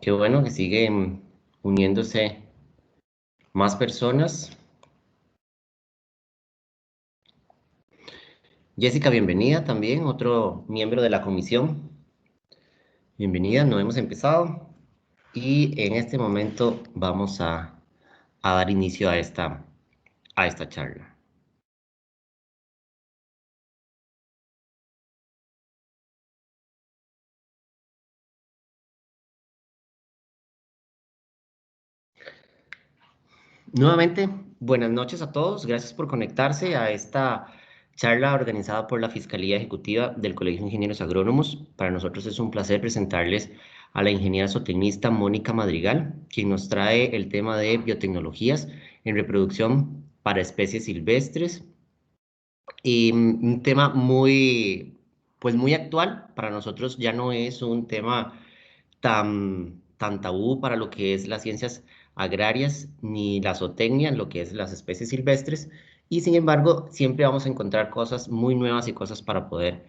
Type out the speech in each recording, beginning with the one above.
Qué bueno que siguen uniéndose más personas. Jessica, bienvenida también, otro miembro de la comisión. Bienvenida, no hemos empezado y en este momento vamos a dar inicio a esta charla. Nuevamente, buenas noches a todos. Gracias por conectarse a esta charla organizada por la Fiscalía Ejecutiva del Colegio de Ingenieros Agrónomos. Para nosotros es un placer presentarles a la ingeniera zootecnista Mónica Madrigal, quien nos trae el tema de biotecnologías en reproducción para especies silvestres y un tema muy actual. Para nosotros ya no es un tema tan tabú para lo que es las ciencias agrarias ni la zootecnia, lo que es las especies silvestres, y sin embargo siempre vamos a encontrar cosas muy nuevas y cosas para poder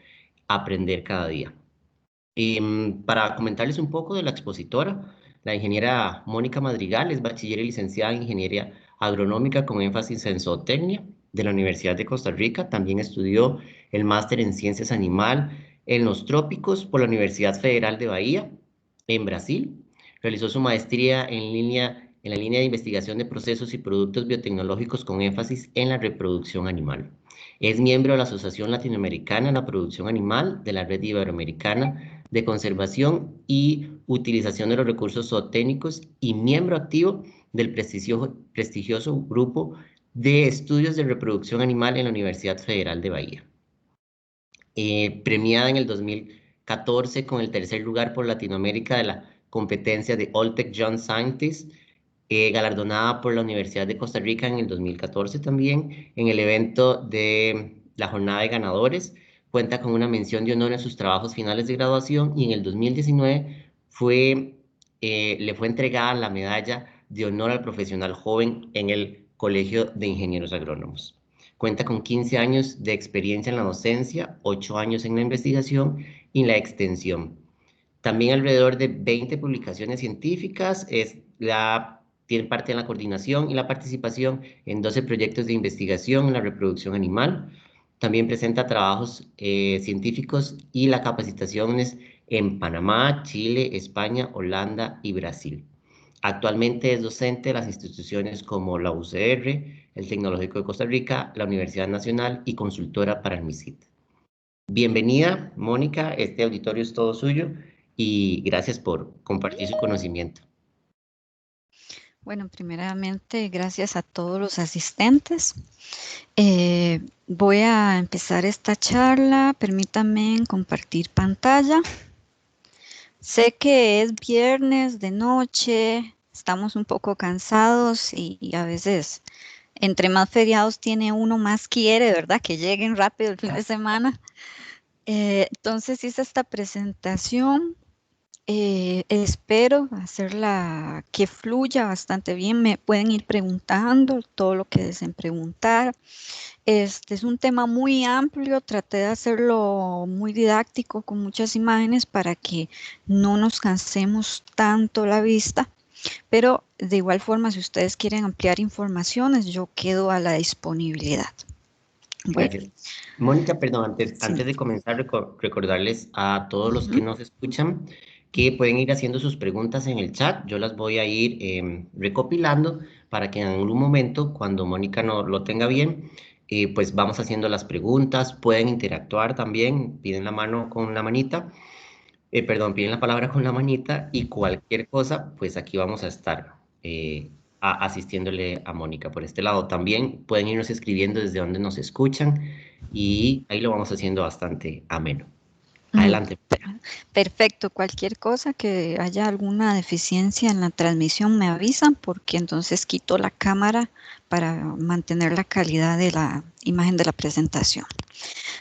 aprender cada día. Para comentarles un poco de la expositora, la ingeniera Mónica Madrigal es bachiller y licenciada en Ingeniería Agronómica con énfasis en zootecnia de la Universidad de Costa Rica. También estudió el máster en Ciencias Animal en los Trópicos por la Universidad Federal de Bahía, en Brasil. Realizó su maestría en la línea de investigación de procesos y productos biotecnológicos con énfasis en la reproducción animal. Es miembro de la Asociación Latinoamericana de la Producción Animal, de la Red Iberoamericana de Conservación y Utilización de los Recursos Zootécnicos y miembro activo del prestigioso Grupo de Estudios de Reproducción Animal en la Universidad Federal de Bahía. Premiada en el 2014 con el tercer lugar por Latinoamérica de la competencia de Alltech Young Scientist, galardonada por la Universidad de Costa Rica en el 2014 también en el evento de la Jornada de Ganadores. Cuenta con una mención de honor en sus trabajos finales de graduación y en el 2019 le fue entregada la medalla de honor al profesional joven en el Colegio de Ingenieros Agrónomos. Cuenta con 15 años de experiencia en la docencia, 8 años en la investigación y en la extensión. También alrededor de 20 publicaciones científicas, tiene parte en la coordinación y la participación en 12 proyectos de investigación en la reproducción animal. También presenta trabajos científicos y las capacitaciones en Panamá, Chile, España, Holanda y Brasil. Actualmente es docente de las instituciones como la UCR, el Tecnológico de Costa Rica, la Universidad Nacional y consultora para el MISIT. Bienvenida, Mónica, este auditorio es todo suyo y gracias por compartir su conocimiento. Bueno, primeramente, gracias a todos los asistentes. Voy a empezar esta charla. Permítanme compartir pantalla. Sé que es viernes de noche, estamos un poco cansados y a veces entre más feriados tiene uno, más quiere, ¿verdad? Que lleguen rápido el fin de semana. Entonces hice esta presentación. Espero hacerla que fluya bastante bien. Me pueden ir preguntando todo lo que deseen preguntar. Este es un tema muy amplio. Traté de hacerlo muy didáctico con muchas imágenes para que no nos cansemos tanto la vista. Pero de igual forma, si ustedes quieren ampliar informaciones, yo quedo a la disponibilidad. Bueno, Gracias. Mónica, perdón, sí. antes de comenzar, recordarles a todos los que Ujú. nos escuchan que pueden ir haciendo sus preguntas en el chat. Yo las voy a ir recopilando para que en algún momento, cuando Mónica no lo tenga bien, pues vamos haciendo las preguntas. Pueden interactuar también, piden la mano con la manita, perdón, piden la palabra con la manita y cualquier cosa, pues aquí vamos a estar asistiéndole a Mónica por este lado. También pueden irnos escribiendo desde donde nos escuchan y ahí lo vamos haciendo bastante ameno. Mm, Adelante. Perfecto, cualquier cosa que haya alguna deficiencia en la transmisión me avisan porque entonces quito la cámara para mantener la calidad de la imagen de la presentación.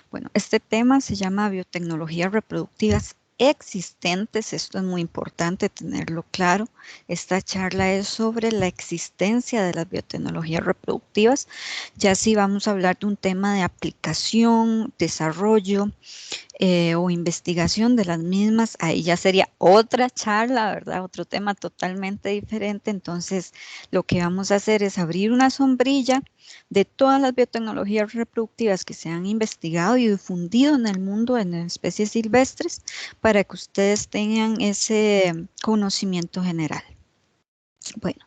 Bueno, este tema se llama biotecnologías reproductivas existentes. Esto es muy importante tenerlo claro. Esta charla es sobre la existencia de las biotecnologías reproductivas. Ya sí vamos a hablar de un tema de aplicación, desarrollo, o investigación de las mismas, ahí ya sería otra charla, ¿verdad? Otro tema totalmente diferente. Entonces, lo que vamos a hacer es abrir una sombrilla de todas las biotecnologías reproductivas que se han investigado y difundido en el mundo en especies silvestres para que ustedes tengan ese conocimiento general. Bueno,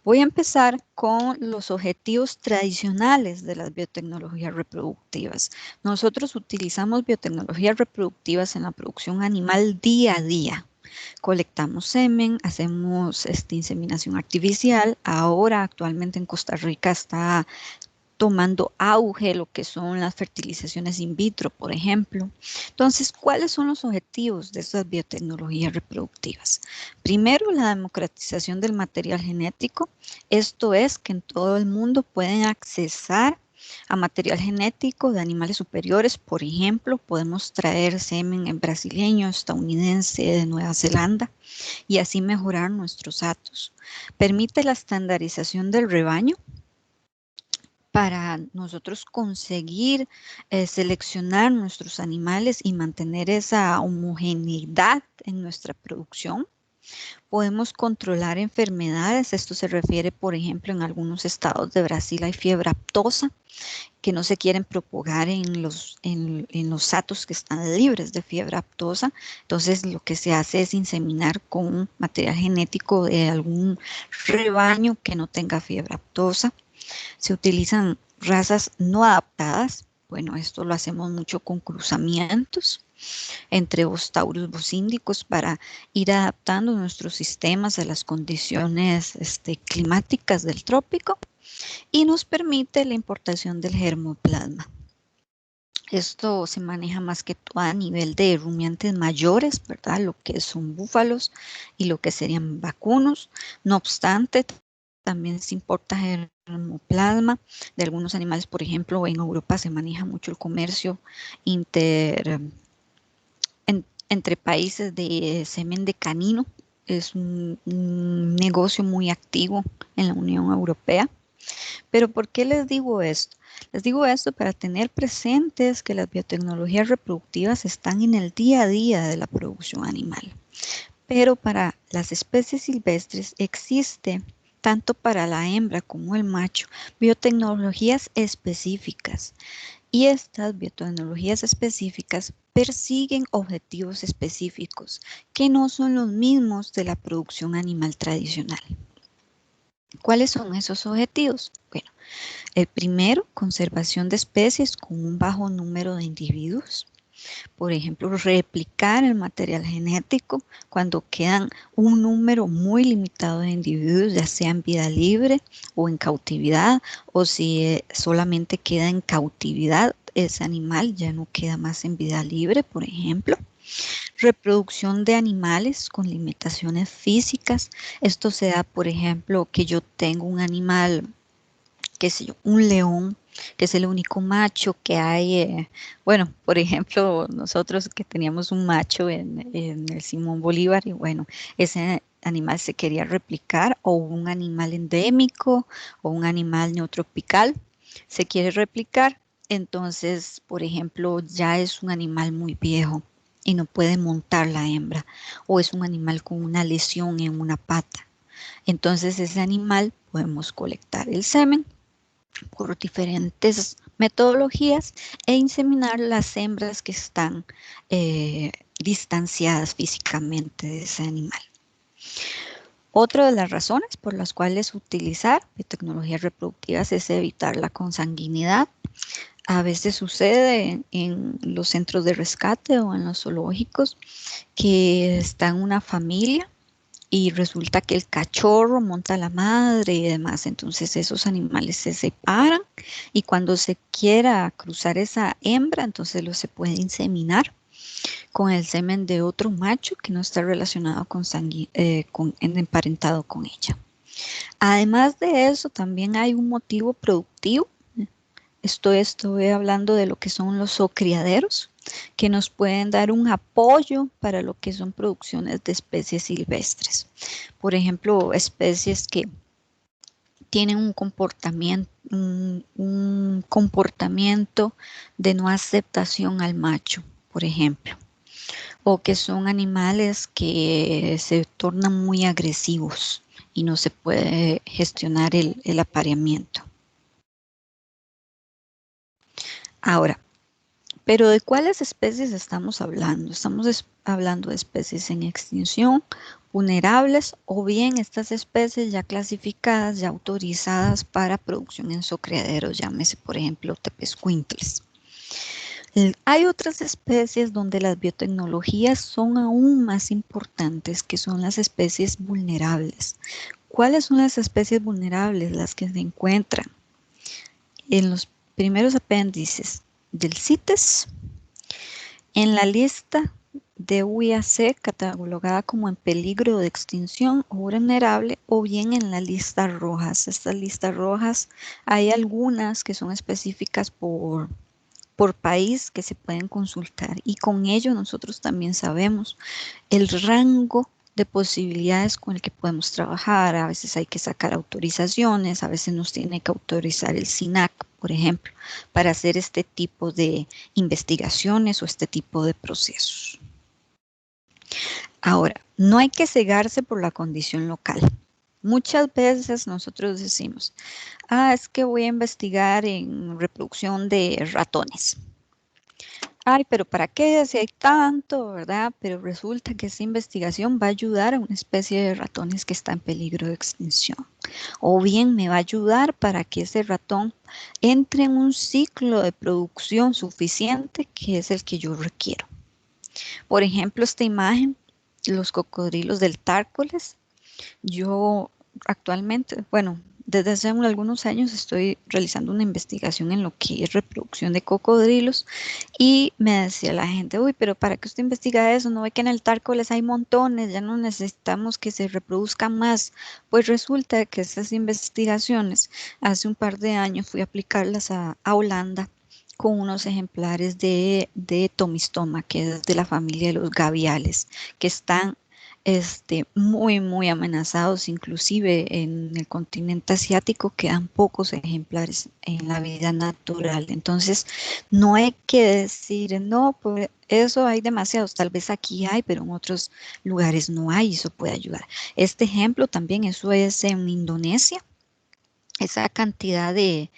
voy a empezar con los objetivos tradicionales de las biotecnologías reproductivas. Nosotros utilizamos biotecnologías reproductivas en la producción animal día a día. Colectamos semen, hacemos inseminación artificial. Ahora, actualmente en Costa Rica está tomando auge lo que son las fertilizaciones in vitro, por ejemplo. Entonces, ¿cuáles son los objetivos de estas biotecnologías reproductivas? Primero, la democratización del material genético. Esto es que en todo el mundo pueden accesar a material genético de animales superiores. Por ejemplo, podemos traer semen brasileño, estadounidense, de Nueva Zelanda y así mejorar nuestros datos. Permite la estandarización del rebaño para nosotros conseguir seleccionar nuestros animales y mantener esa homogeneidad en nuestra producción. Podemos controlar enfermedades. Esto se refiere, por ejemplo, en algunos estados de Brasil hay fiebre aftosa que no se quieren propagar en los hatos que están libres de fiebre aftosa. Entonces, lo que se hace es inseminar con material genético de algún rebaño que no tenga fiebre aftosa. Se utilizan razas no adaptadas. Bueno, esto lo hacemos mucho con cruzamientos entre Bostaurus bosíndicos para ir adaptando nuestros sistemas a las condiciones climáticas del trópico y nos permite la importación del germoplasma. Esto se maneja más que todo a nivel de rumiantes mayores, ¿verdad? Lo que son búfalos y lo que serían vacunos. No obstante, también se importa germoplasma de algunos animales. Por ejemplo, en Europa se maneja mucho el comercio entre países de semen de canino. Es un negocio muy activo en la Unión Europea. Pero ¿por qué les digo esto? Les digo esto para tener presentes que las biotecnologías reproductivas están en el día a día de la producción animal. Pero para las especies silvestres existe, tanto para la hembra como el macho, biotecnologías específicas. Y estas biotecnologías específicas persiguen objetivos específicos que no son los mismos de la producción animal tradicional. ¿Cuáles son esos objetivos? Bueno, el primero, conservación de especies con un bajo número de individuos. Por ejemplo, replicar el material genético cuando quedan un número muy limitado de individuos, ya sea en vida libre o en cautividad, o si solamente queda en cautividad ese animal, ya no queda más en vida libre, por ejemplo. Reproducción de animales con limitaciones físicas. Esto se da, por ejemplo, que yo tengo un animal, qué sé yo, un león, que es el único macho que hay. Bueno, por ejemplo, nosotros que teníamos un macho en el Simón Bolívar y bueno, ese animal se quería replicar o un animal endémico o un animal neotropical se quiere replicar. Entonces, por ejemplo, ya es un animal muy viejo y no puede montar la hembra o es un animal con una lesión en una pata. Entonces, ese animal podemos colectar el semen por diferentes metodologías e inseminar las hembras que están distanciadas físicamente de ese animal. Otra de las razones por las cuales utilizar biotecnologías reproductivas es evitar la consanguinidad. A veces sucede en los centros de rescate o en los zoológicos que está en una familia y resulta que el cachorro monta a la madre y demás. Entonces esos animales se separan y cuando se quiera cruzar esa hembra, entonces se puede inseminar con el semen de otro macho que no está relacionado emparentado con ella. Además de eso, también hay un motivo productivo. Estoy hablando de lo que son los zoocriaderos, que nos pueden dar un apoyo para lo que son producciones de especies silvestres. Por ejemplo, especies que tienen un comportamiento de no aceptación al macho. por ejemplo, o que son animales que se tornan muy agresivos y no se puede gestionar el apareamiento. Ahora, pero ¿de cuáles especies estamos hablando? Estamos hablando de especies en extinción, vulnerables o bien estas especies ya clasificadas, ya autorizadas para producción en criaderos, llámese por ejemplo tepezcuintles. Hay otras especies donde las biotecnologías son aún más importantes, que son las especies vulnerables. ¿Cuáles son las especies vulnerables? Las que se encuentran en los primeros apéndices del CITES, en la lista de UIAC catalogada como en peligro de extinción o vulnerable, o bien en las listas rojas. Estas listas rojas hay algunas que son específicas por país que se pueden consultar, y con ello nosotros también sabemos el rango de posibilidades con el que podemos trabajar. A veces hay que sacar autorizaciones, a veces nos tiene que autorizar el SINAC, por ejemplo, para hacer este tipo de investigaciones o este tipo de procesos. Ahora, no hay que cegarse por la condición local. Muchas veces nosotros decimos, es que voy a investigar en reproducción de ratones. Ay, pero ¿para qué? Si hay tanto, ¿verdad? Pero resulta que esa investigación va a ayudar a una especie de ratones que está en peligro de extinción. O bien me va a ayudar para que ese ratón entre en un ciclo de producción suficiente, que es el que yo requiero. Por ejemplo, esta imagen, los cocodrilos del Tárcoles. Yo actualmente, bueno, desde hace algunos años estoy realizando una investigación en lo que es reproducción de cocodrilos, y me decía la gente, uy, pero ¿para qué usted investiga eso? ¿No ve que en el Tárcoles hay montones? Ya no necesitamos que se reproduzcan más. Pues resulta que esas investigaciones, hace un par de años fui a aplicarlas a Holanda con unos ejemplares de Tomistoma, que es de la familia de los gaviales, que están muy amenazados. Inclusive en el continente asiático quedan pocos ejemplares en la vida natural. Entonces, no hay que decir, no, pues eso hay demasiados, tal vez aquí hay, pero en otros lugares no hay, eso puede ayudar. Este ejemplo también, eso es en Indonesia. Esa cantidad de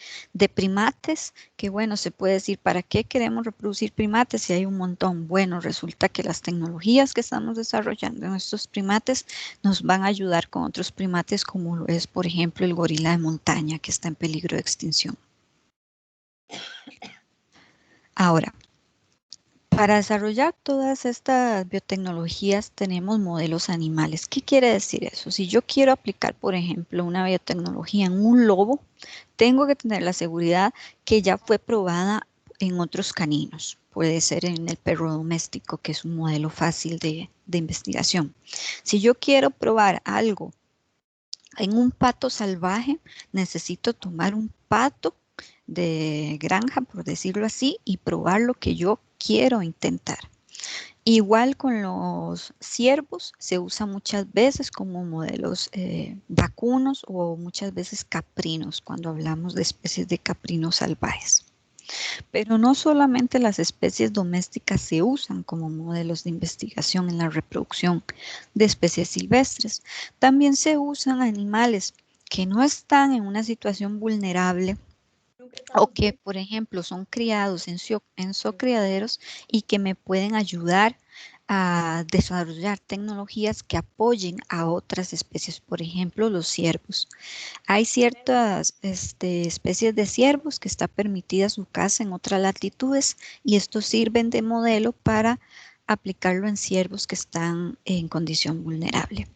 primates, que bueno, se puede decir, ¿para qué queremos reproducir primates si hay un montón? Bueno, resulta que las tecnologías que estamos desarrollando en estos primates nos van a ayudar con otros primates, como lo es, por ejemplo, el gorila de montaña, que está en peligro de extinción. Ahora, para desarrollar todas estas biotecnologías tenemos modelos animales. ¿Qué quiere decir eso? Si yo quiero aplicar, por ejemplo, una biotecnología en un lobo, tengo que tener la seguridad que ya fue probada en otros caninos. Puede ser en el perro doméstico, que es un modelo fácil de investigación. Si yo quiero probar algo en un pato salvaje, necesito tomar un pato de granja, por decirlo así, y probar lo que yo quiero intentar. Igual con los ciervos, se usa muchas veces como modelos vacunos o muchas veces caprinos, cuando hablamos de especies de caprinos salvajes. Pero no solamente las especies domésticas se usan como modelos de investigación en la reproducción de especies silvestres, también se usan animales que no están en una situación vulnerable o que, por ejemplo, son criados en criaderos y que me pueden ayudar a desarrollar tecnologías que apoyen a otras especies, por ejemplo, los ciervos. Hay ciertas especies de ciervos que está permitida su caza en otras latitudes, y estos sirven de modelo para aplicarlo en ciervos que están en condición vulnerable.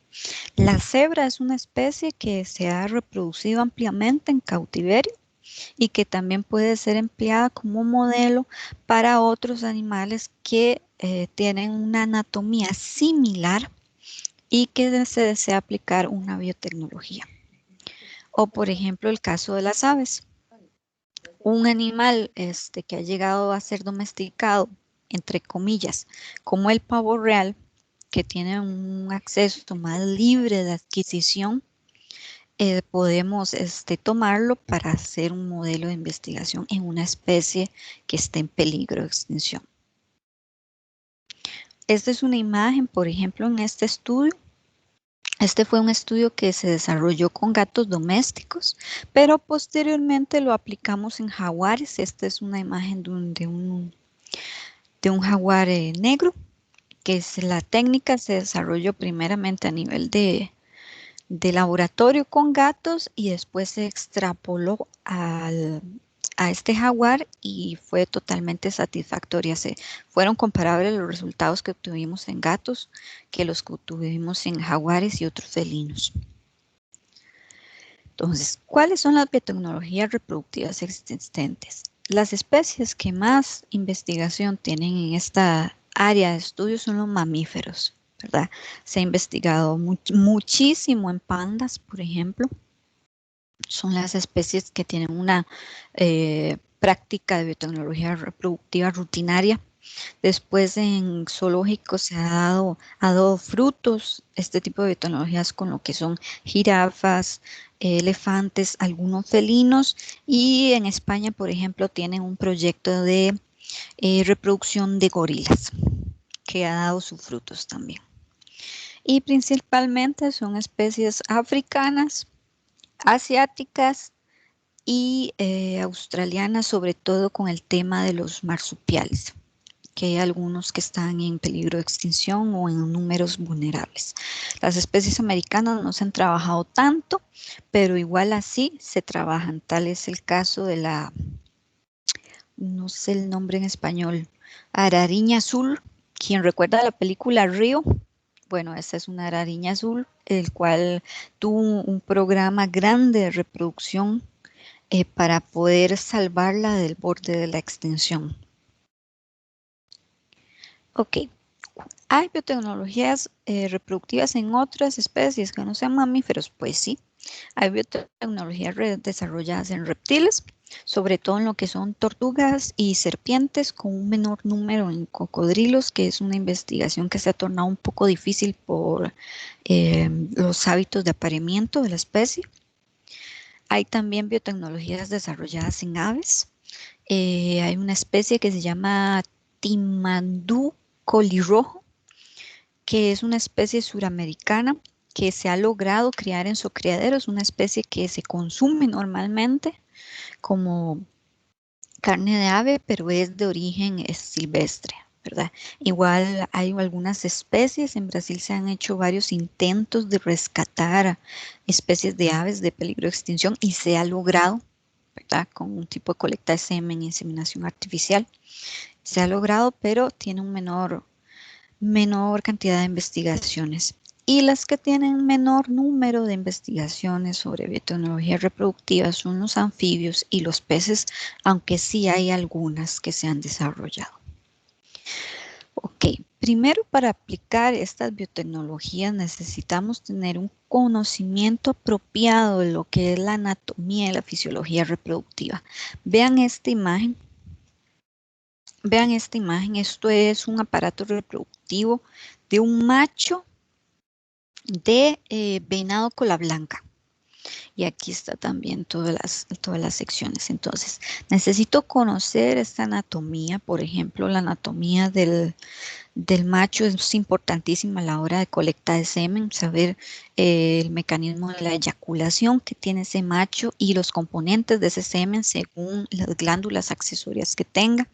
La cebra es una especie que se ha reproducido ampliamente en cautiverio y que también puede ser empleada como modelo para otros animales que tienen una anatomía similar y que se desea aplicar una biotecnología. O por ejemplo el caso de las aves. Un animal que ha llegado a ser domesticado, entre comillas, como el pavo real, que tiene un acceso más libre de adquisición, podemos tomarlo para hacer un modelo de investigación en una especie que esté en peligro de extinción. Esta es una imagen, por ejemplo, en este estudio. Este fue un estudio que se desarrolló con gatos domésticos, pero posteriormente lo aplicamos en jaguares. Esta es una imagen de un jaguar negro, que es la técnica se desarrolló primeramente a nivel de laboratorio con gatos y después se extrapoló a este jaguar y fue totalmente satisfactoria. Fueron comparables los resultados que obtuvimos en gatos que los que obtuvimos en jaguares y otros felinos. Entonces, ¿cuáles son las biotecnologías reproductivas existentes? Las especies que más investigación tienen en esta área de estudio son los mamíferos, ¿verdad? Se ha investigado muchísimo en pandas, por ejemplo. Son las especies que tienen una práctica de biotecnología reproductiva rutinaria. Después en zoológicos se ha dado frutos este tipo de biotecnologías con lo que son jirafas, elefantes, algunos felinos y en España, por ejemplo, tienen un proyecto de reproducción de gorilas que ha dado sus frutos también. Y principalmente son especies africanas, asiáticas y australianas, sobre todo con el tema de los marsupiales, que hay algunos que están en peligro de extinción o en números vulnerables. Las especies americanas no se han trabajado tanto, pero igual así se trabajan. Tal es el caso de la, no sé el nombre en español, arariña azul. Quien recuerda la película Río, bueno, esta es una arariña azul, el cual tuvo un programa grande de reproducción para poder salvarla del borde de la extinción. Ok, ¿hay biotecnologías reproductivas en otras especies que no sean mamíferos? Pues sí, hay biotecnologías desarrolladas en reptiles, sobre todo en lo que son tortugas y serpientes, con un menor número en cocodrilos, que es una investigación que se ha tornado un poco difícil por los hábitos de apareamiento de la especie. Hay también biotecnologías desarrolladas en aves. Hay una especie que se llama Timandú colirrojo, que es una especie suramericana que se ha logrado criar en su criadero. Es una especie que se consume normalmente como carne de ave, pero es de origen silvestre, ¿verdad? Igual hay algunas especies, en Brasil se han hecho varios intentos de rescatar especies de aves de peligro de extinción y se ha logrado, ¿verdad? Con un tipo de colecta de semen, inseminación artificial. Se ha logrado, pero tiene un menor cantidad de investigaciones. Y las que tienen menor número de investigaciones sobre biotecnología reproductiva son los anfibios y los peces, aunque sí hay algunas que se han desarrollado. Ok, primero para aplicar estas biotecnologías necesitamos tener un conocimiento apropiado de lo que es la anatomía y la fisiología reproductiva. Vean esta imagen. Vean esta imagen, esto es un aparato reproductivo de un macho de venado cola blanca. Y aquí está también todas las secciones. Entonces, necesito conocer esta anatomía. Por ejemplo, la anatomía del macho es importantísima a la hora de colecta de semen, saber el mecanismo de la eyaculación que tiene ese macho y los componentes de ese semen según las glándulas accesorias que tenga.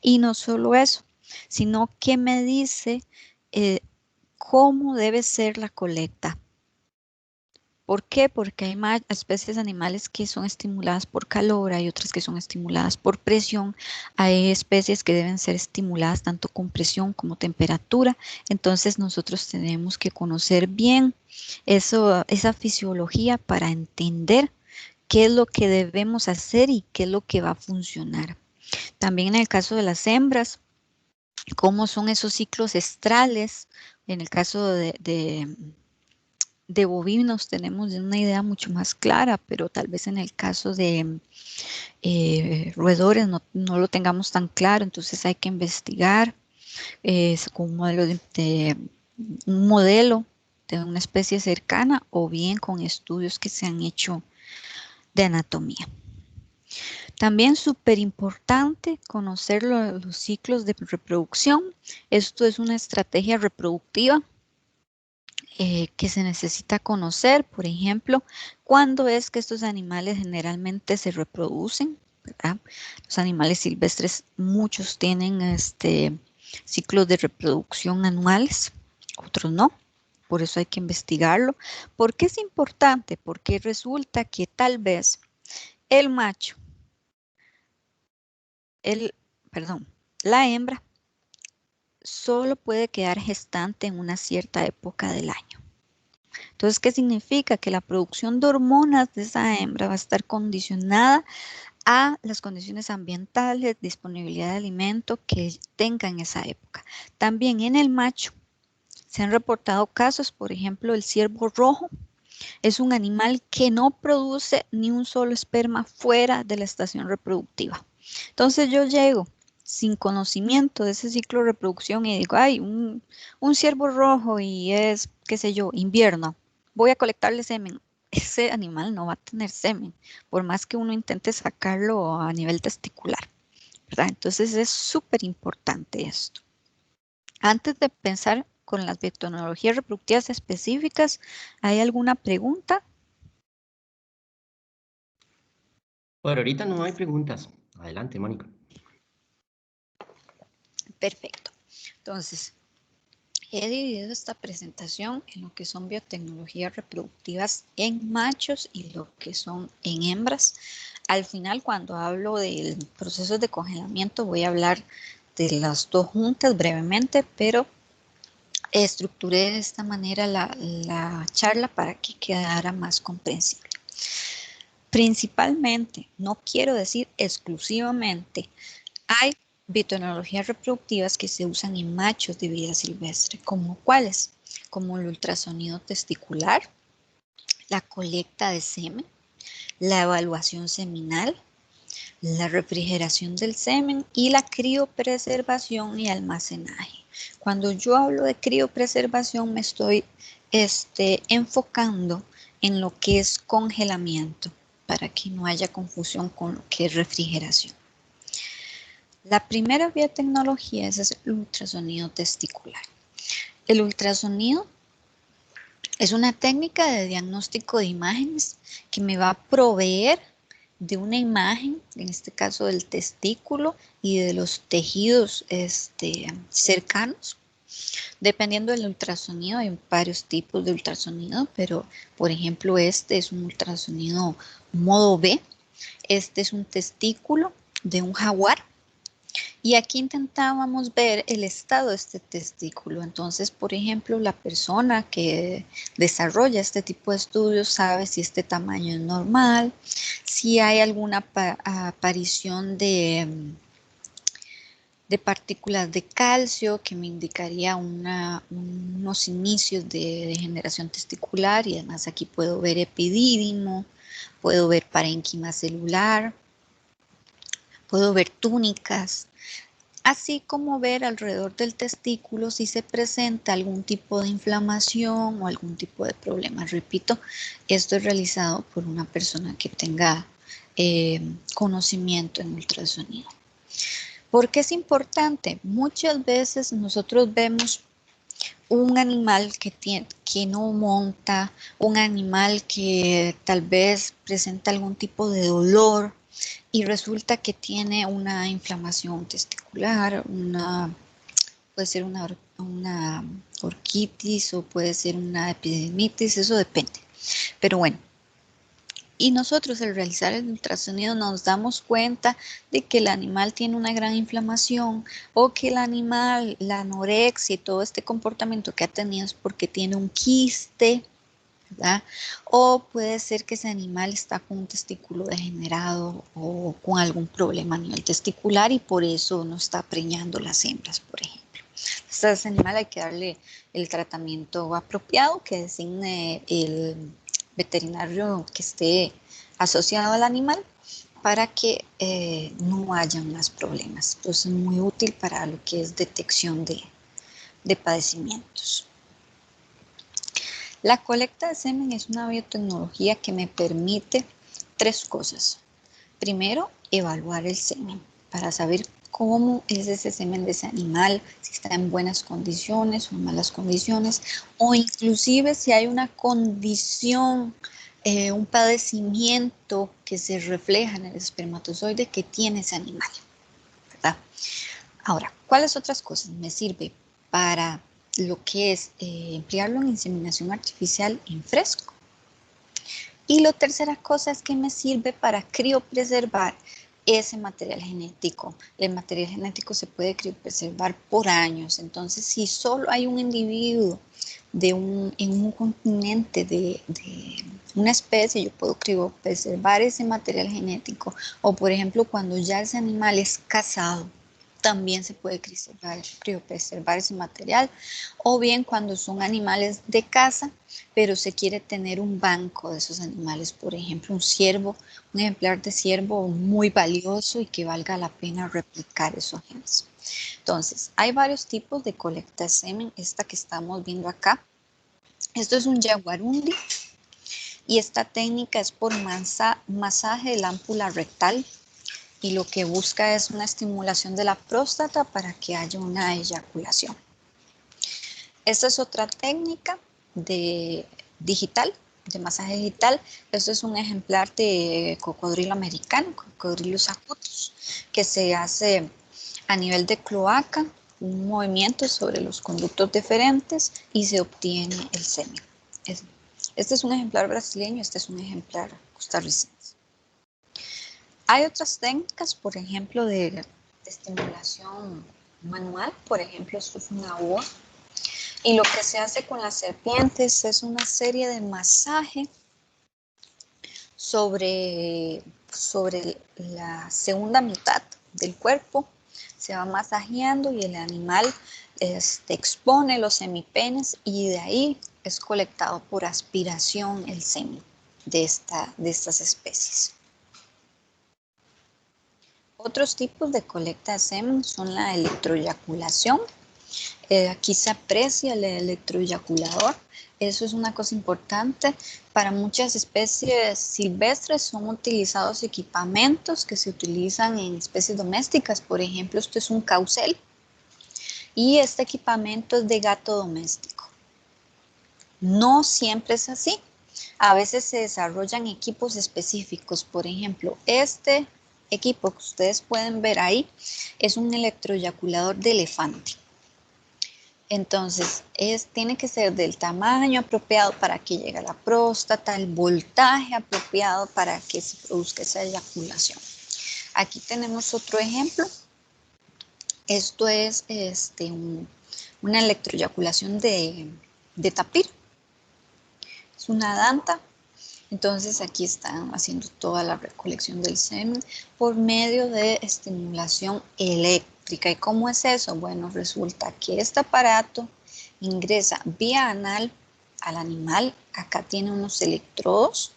Y no solo eso, sino que me dice cómo debe ser la colecta. ¿Por qué? Porque hay especies animales que son estimuladas por calor, hay otras que son estimuladas por presión, hay especies que deben ser estimuladas tanto con presión como temperatura. Entonces nosotros tenemos que conocer bien esa fisiología para entender qué es lo que debemos hacer y qué es lo que va a funcionar. También en el caso de las hembras, cómo son esos ciclos estrales. En el caso de bovinos tenemos una idea mucho más clara, pero tal vez en el caso de roedores no lo tengamos tan claro, entonces hay que investigar con un modelo de una especie cercana o bien con estudios que se han hecho de anatomía. También súper importante conocer los ciclos de reproducción. Esto es una estrategia reproductiva que se necesita conocer. Por ejemplo, cuándo es que estos animales generalmente se reproducen, ¿verdad? Los animales silvestres, muchos tienen ciclos de reproducción anuales, otros no. Por eso hay que investigarlo. ¿Por qué es importante? Porque resulta que tal vez el macho, perdón, la hembra solo puede quedar gestante en una cierta época del año. Entonces, ¿qué significa? Que la producción de hormonas de esa hembra va a estar condicionada a las condiciones ambientales, disponibilidad de alimento que tenga en esa época. También en el macho se han reportado casos, por ejemplo, el ciervo rojo es un animal que no produce ni un solo esperma fuera de la estación reproductiva. Entonces yo llego sin conocimiento de ese ciclo de reproducción y digo, ay, un ciervo rojo y es, qué sé yo, invierno, voy a colectarle semen. Ese animal no va a tener semen, por más que uno intente sacarlo a nivel testicular, ¿verdad? Entonces es súper importante esto. Antes de pensar con las biotecnologías reproductivas específicas, ¿hay alguna pregunta? Por ahorita no hay preguntas. Adelante, Mónica. Perfecto. Entonces, he dividido esta presentación en lo que son biotecnologías reproductivas en machos y lo que son en hembras. Al final, cuando hablo del proceso de congelamiento, voy a hablar de las dos juntas brevemente, pero estructuré de esta manera la charla para que quedara más comprensible. Principalmente, no quiero decir exclusivamente, hay biotecnologías reproductivas que se usan en machos de vida silvestre, como cuáles, como el ultrasonido testicular, la colecta de semen, la evaluación seminal, la refrigeración del semen y la criopreservación y almacenaje. Cuando yo hablo de criopreservación me estoy enfocando en lo que es congelamiento para que no haya confusión con lo que es refrigeración. La primera biotecnología es el ultrasonido testicular. El ultrasonido es una técnica de diagnóstico de imágenes que me va a proveer de una imagen, en este caso del testículo y de los tejidos cercanos. Dependiendo del ultrasonido, hay varios tipos de ultrasonido, pero por ejemplo este es un ultrasonido modo B. Este es un testículo de un jaguar. Y aquí intentábamos ver el estado de este testículo. Entonces, por ejemplo, la persona que desarrolla este tipo de estudios sabe si este tamaño es normal, si hay alguna aparición de partículas de calcio que me indicaría unos inicios de degeneración testicular, y además aquí puedo ver epidídimo, puedo ver parénquima celular, puedo ver túnicas, así como ver alrededor del testículo si se presenta algún tipo de inflamación o algún tipo de problema. Repito, esto es realizado por una persona que tenga conocimiento en ultrasonido. ¿Por qué es importante? Muchas veces nosotros vemos un animal que no monta, un animal que tal vez presenta algún tipo de dolor y resulta que tiene una inflamación testicular, puede ser una orquitis o puede ser una epididimitis, eso depende. Pero bueno, y nosotros al realizar el ultrasonido nos damos cuenta de que el animal tiene una gran inflamación o que el animal, la anorexia y todo este comportamiento que ha tenido es porque tiene un quiste, ¿verdad? O puede ser que ese animal está con un testículo degenerado o con algún problema a nivel testicular y por eso no está preñando las hembras, por ejemplo. Entonces, a ese animal hay que darle el tratamiento apropiado que designe el veterinario que esté asociado al animal para que no haya más problemas. Entonces es muy útil para lo que es detección de padecimientos. La colecta de semen es una biotecnología que me permite tres cosas. Primero, evaluar el semen para saber cómo es ese semen de ese animal, si está en buenas condiciones o en malas condiciones, o inclusive si hay una condición, un padecimiento que se refleja en el espermatozoide que tiene ese animal, ¿verdad? Ahora, ¿cuáles otras cosas me sirve para lo que es emplearlo en inseminación artificial en fresco? Y la tercera cosa es que me sirve para criopreservar ese material genético. El material genético se puede criopreservar por años. Entonces, si solo hay un individuo en un continente de una especie, yo puedo criopreservar ese material genético. O, por ejemplo, cuando ya ese animal es cazado, también se puede criopreservar ese material. O bien cuando son animales de caza, pero se quiere tener un banco de esos animales, por ejemplo, un ciervo, un ejemplar de ciervo muy valioso y que valga la pena replicar esos genes. Entonces, hay varios tipos de colecta de semen. Esta que estamos viendo acá, esto es un jaguarundi y esta técnica es por masaje de la ámpula rectal y lo que busca es una estimulación de la próstata para que haya una eyaculación. Esta es otra técnica digital, de masaje digital. Esto es un ejemplar de cocodrilo americano, Cocodrilus acutus, que se hace a nivel de cloaca, un movimiento sobre los conductos deferentes y se obtiene el semen. Este es un ejemplar brasileño, este es un ejemplar costarricense. Hay otras técnicas, por ejemplo, de estimulación manual. Por ejemplo, esto es una uva. Y lo que se hace con las serpientes es una serie de masaje sobre la segunda mitad del cuerpo. Se va masajeando y el animal expone los semipenes y de ahí es colectado por aspiración el semen de estas especies. Otros tipos de colecta de semen son la electroeyaculación. Aquí se aprecia el electroeyaculador. Eso es una cosa importante. Para muchas especies silvestres son utilizados equipamientos que se utilizan en especies domésticas. Por ejemplo, esto es un caucel y este equipamiento es de gato doméstico. No siempre es así. A veces se desarrollan equipos específicos. Por ejemplo, este equipo que ustedes pueden ver ahí es un electroeyaculador de elefante. Entonces, tiene que ser del tamaño apropiado para que llegue a la próstata, el voltaje apropiado para que se produzca esa eyaculación. Aquí tenemos otro ejemplo. Esto es una electroeyaculación de tapir. Es una danta. Entonces, aquí están haciendo toda la recolección del semen por medio de estimulación eléctrica. ¿Y cómo es eso? Bueno, resulta que este aparato ingresa vía anal al animal. Acá tiene unos electrodos.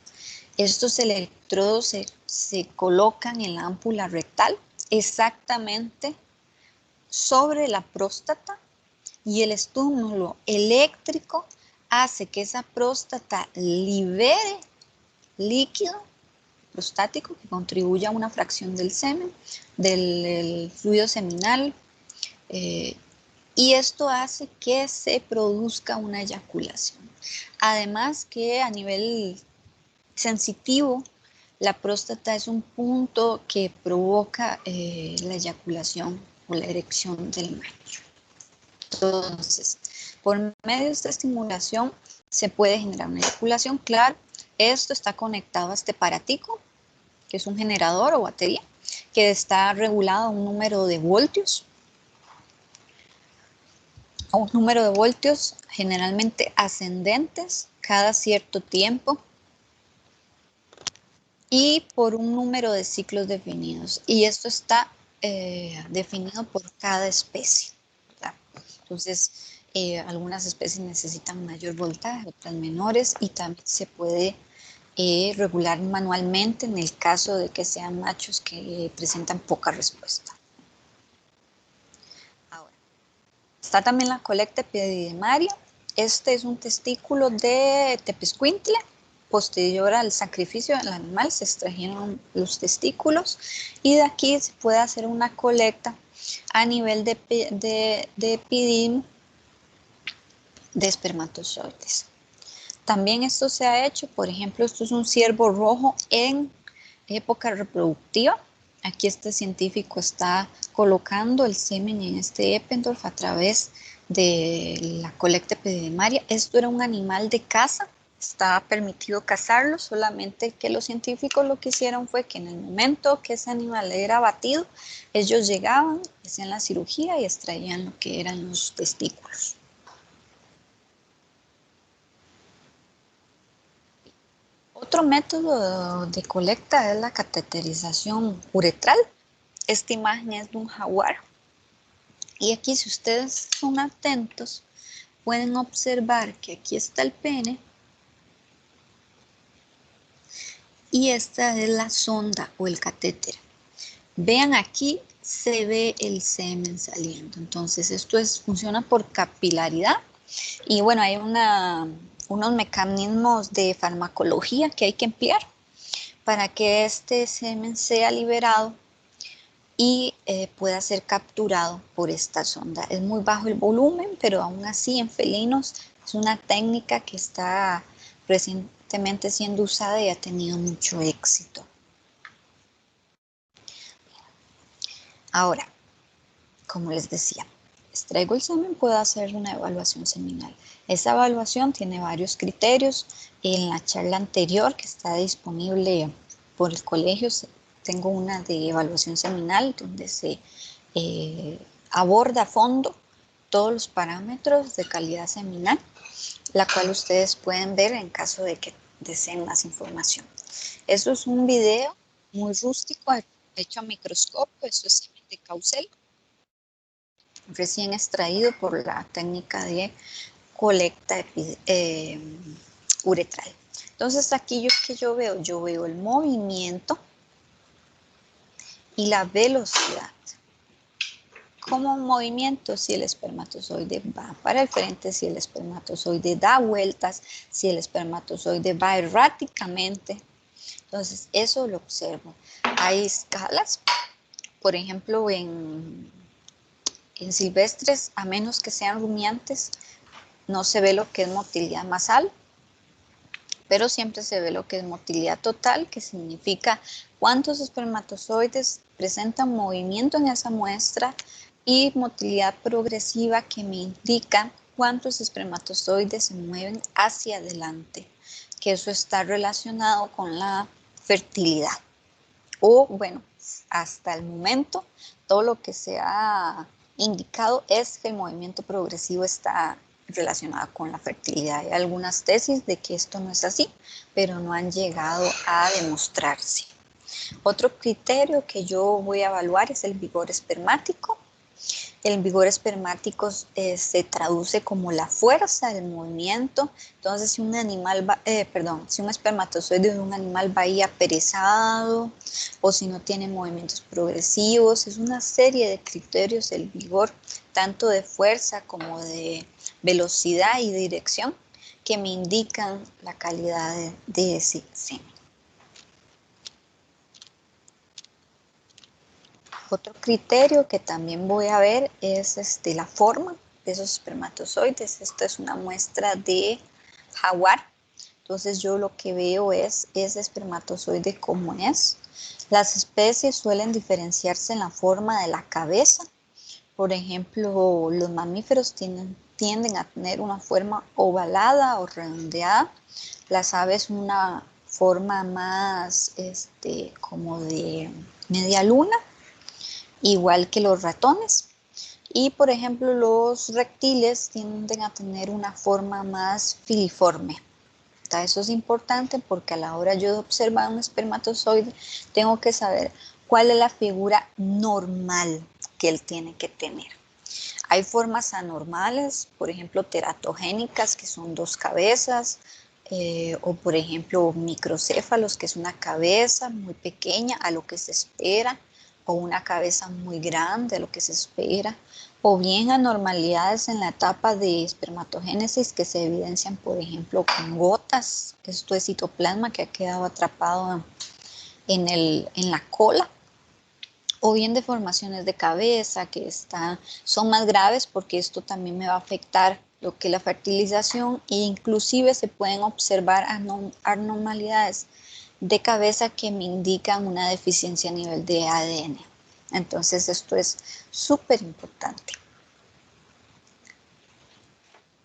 Estos electrodos se colocan en la ámpula rectal exactamente sobre la próstata y el estímulo eléctrico hace que esa próstata libere líquido prostático que contribuye a una fracción del semen, del fluido seminal, y esto hace que se produzca una eyaculación. Además que a nivel sensitivo, la próstata es un punto que provoca la eyaculación o la erección del macho. Entonces, por medio de esta estimulación se puede generar una eyaculación. Claro, esto está conectado a este aparatico, que es un generador o batería, que está regulado a un número de voltios, generalmente ascendentes cada cierto tiempo y por un número de ciclos definidos. Y esto está definido por cada especie, ¿verdad? Entonces, algunas especies necesitan mayor voltaje, otras menores, y también se puede regular manualmente en el caso de que sean machos que presentan poca respuesta. Ahora, está también la colecta epididemaria. Este es un testículo de tepezcuintle posterior al sacrificio del animal se extrajeron los testículos y de aquí se puede hacer una colecta a nivel de epidídimo de espermatozoides. También esto se ha hecho, por ejemplo, esto es un ciervo rojo en época reproductiva. Aquí este científico está colocando el semen en este Eppendorf a través de la colecta epididimaria. Esto era un animal de caza, estaba permitido cazarlo, solamente que los científicos lo que hicieron fue que en el momento que ese animal era abatido, ellos llegaban, hacían la cirugía y extraían lo que eran los testículos. Otro método de colecta es la cateterización uretral. Esta imagen es de un jaguar. Y aquí, si ustedes son atentos, pueden observar que aquí está el pene y esta es la sonda o el catéter. Vean aquí, se ve el semen saliendo. Entonces, esto funciona por capilaridad. Y bueno, hay unos mecanismos de farmacología que hay que emplear para que este semen sea liberado y pueda ser capturado por esta sonda. Es muy bajo el volumen, pero aún así en felinos es una técnica que está recientemente siendo usada y ha tenido mucho éxito. Ahora, como les decía, extraigo el semen, puedo hacer una evaluación seminal. Esa evaluación tiene varios criterios. En la charla anterior que está disponible por el colegio, tengo una de evaluación seminal donde se aborda a fondo todos los parámetros de calidad seminal, la cual ustedes pueden ver en caso de que deseen más información. Esto es un video muy rústico, hecho a microscopio. Esto es semen de caucel, recién extraído por la técnica de colecta uretral. Entonces aquí yo veo el movimiento y la velocidad. Como un movimiento, si el espermatozoide va para el frente, si el espermatozoide da vueltas, si el espermatozoide va erráticamente. Entonces eso lo observo. Hay escalas, por ejemplo, en silvestres, a menos que sean rumiantes, no se ve lo que es motilidad basal, pero siempre se ve lo que es motilidad total, que significa cuántos espermatozoides presentan movimiento en esa muestra, y motilidad progresiva, que me indica cuántos espermatozoides se mueven hacia adelante, que eso está relacionado con la fertilidad. O bueno, hasta el momento todo lo que se ha indicado es que el movimiento progresivo está relacionado con la fertilidad. Hay algunas tesis de que esto no es así, pero no han llegado a demostrarse. Otro criterio que yo voy a evaluar es el vigor espermático. El vigor espermático se traduce como la fuerza del movimiento. Entonces, si un espermatozoide de un animal va ahí aperezado, o si no tiene movimientos progresivos, es una serie de criterios el vigor, tanto de fuerza como de velocidad y dirección, que me indican la calidad de ese semen. Otro criterio que también voy a ver es la forma de esos espermatozoides. Esta es una muestra de jaguar. Entonces yo lo que veo es ese espermatozoide como es. Las especies suelen diferenciarse en la forma de la cabeza. Por ejemplo, los mamíferos tienden a tener una forma ovalada o redondeada. Las aves una forma más como de media luna, igual que los ratones. Y por ejemplo, los reptiles tienden a tener una forma más filiforme. Eso es importante porque a la hora yo de observar un espermatozoide, tengo que saber cuál es la figura normal que él tiene que tener. Hay formas anormales, por ejemplo, teratogénicas, que son dos cabezas, o por ejemplo, microcéfalos, que es una cabeza muy pequeña a lo que se espera, o una cabeza muy grande a lo que se espera, o bien anormalidades en la etapa de espermatogénesis que se evidencian, por ejemplo, con gotas. Esto es citoplasma que ha quedado atrapado en la cola, o bien deformaciones de cabeza que son más graves porque esto también me va a afectar lo que es la fertilización, e inclusive se pueden observar anormalidades de cabeza que me indican una deficiencia a nivel de ADN. Entonces esto es súper importante.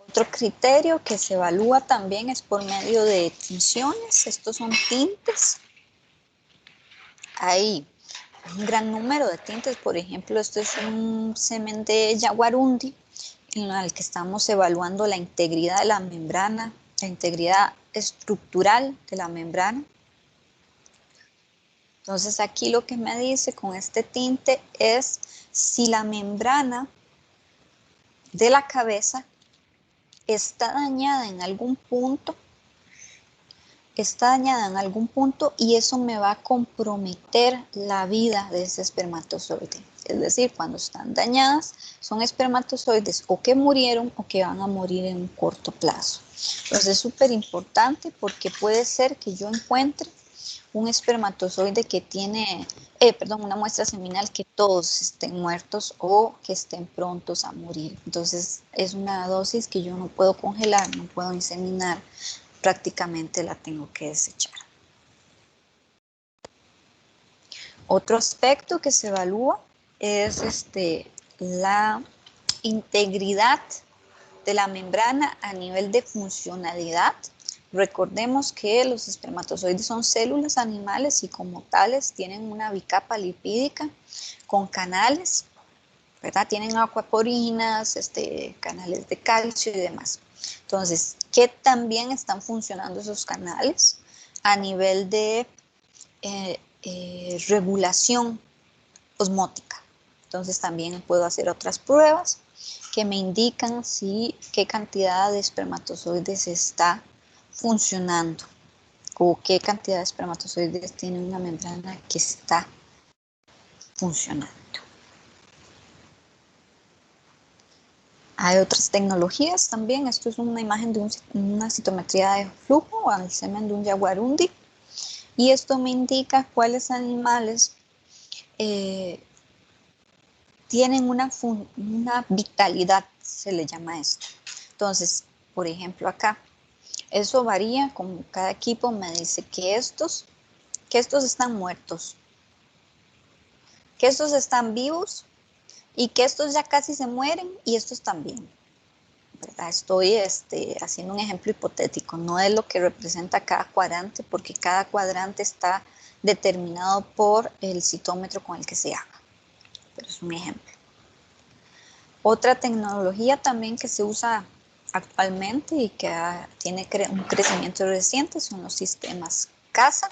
Otro criterio que se evalúa también es por medio de tinciones. Estos son tintes. Hay un gran número de tintes. Por ejemplo, esto es un semen de Yaguarundi en el que estamos evaluando la integridad de la membrana, la integridad estructural de la membrana. Entonces aquí lo que me dice con este tinte es si la membrana de la cabeza está dañada en algún punto, y eso me va a comprometer la vida de ese espermatozoide. Es decir, cuando están dañadas, son espermatozoides o que murieron o que van a morir en un corto plazo. Entonces es súper importante porque puede ser que yo encuentre un espermatozoide que tiene, una muestra seminal que todos estén muertos o que estén prontos a morir. Entonces es una dosis que yo no puedo congelar, no puedo inseminar, prácticamente la tengo que desechar. Otro aspecto que se evalúa es la integridad de la membrana a nivel de funcionalidad. Recordemos que los espermatozoides son células animales y como tales tienen una bicapa lipídica con canales, ¿verdad? Tienen acuaporinas, canales de calcio y demás. Entonces, ¿qué también están funcionando esos canales a nivel de regulación osmótica? Entonces también puedo hacer otras pruebas que me indican qué cantidad de espermatozoides está funcionando o qué cantidad de espermatozoides tiene una membrana que está funcionando. Hay otras tecnologías también. Esto es una imagen de una citometría de flujo al semen de un Yaguarundi, y esto me indica cuáles animales tienen una vitalidad, se le llama esto. Entonces, por ejemplo acá, eso varía, como cada equipo me dice que estos están muertos, que estos están vivos y que estos ya casi se mueren y estos también, ¿verdad? Estoy haciendo un ejemplo hipotético, no es lo que representa cada cuadrante, porque cada cuadrante está determinado por el citómetro con el que se haga, pero es un ejemplo. Otra tecnología también que se usa actualmente y que tiene un crecimiento reciente son los sistemas CASA.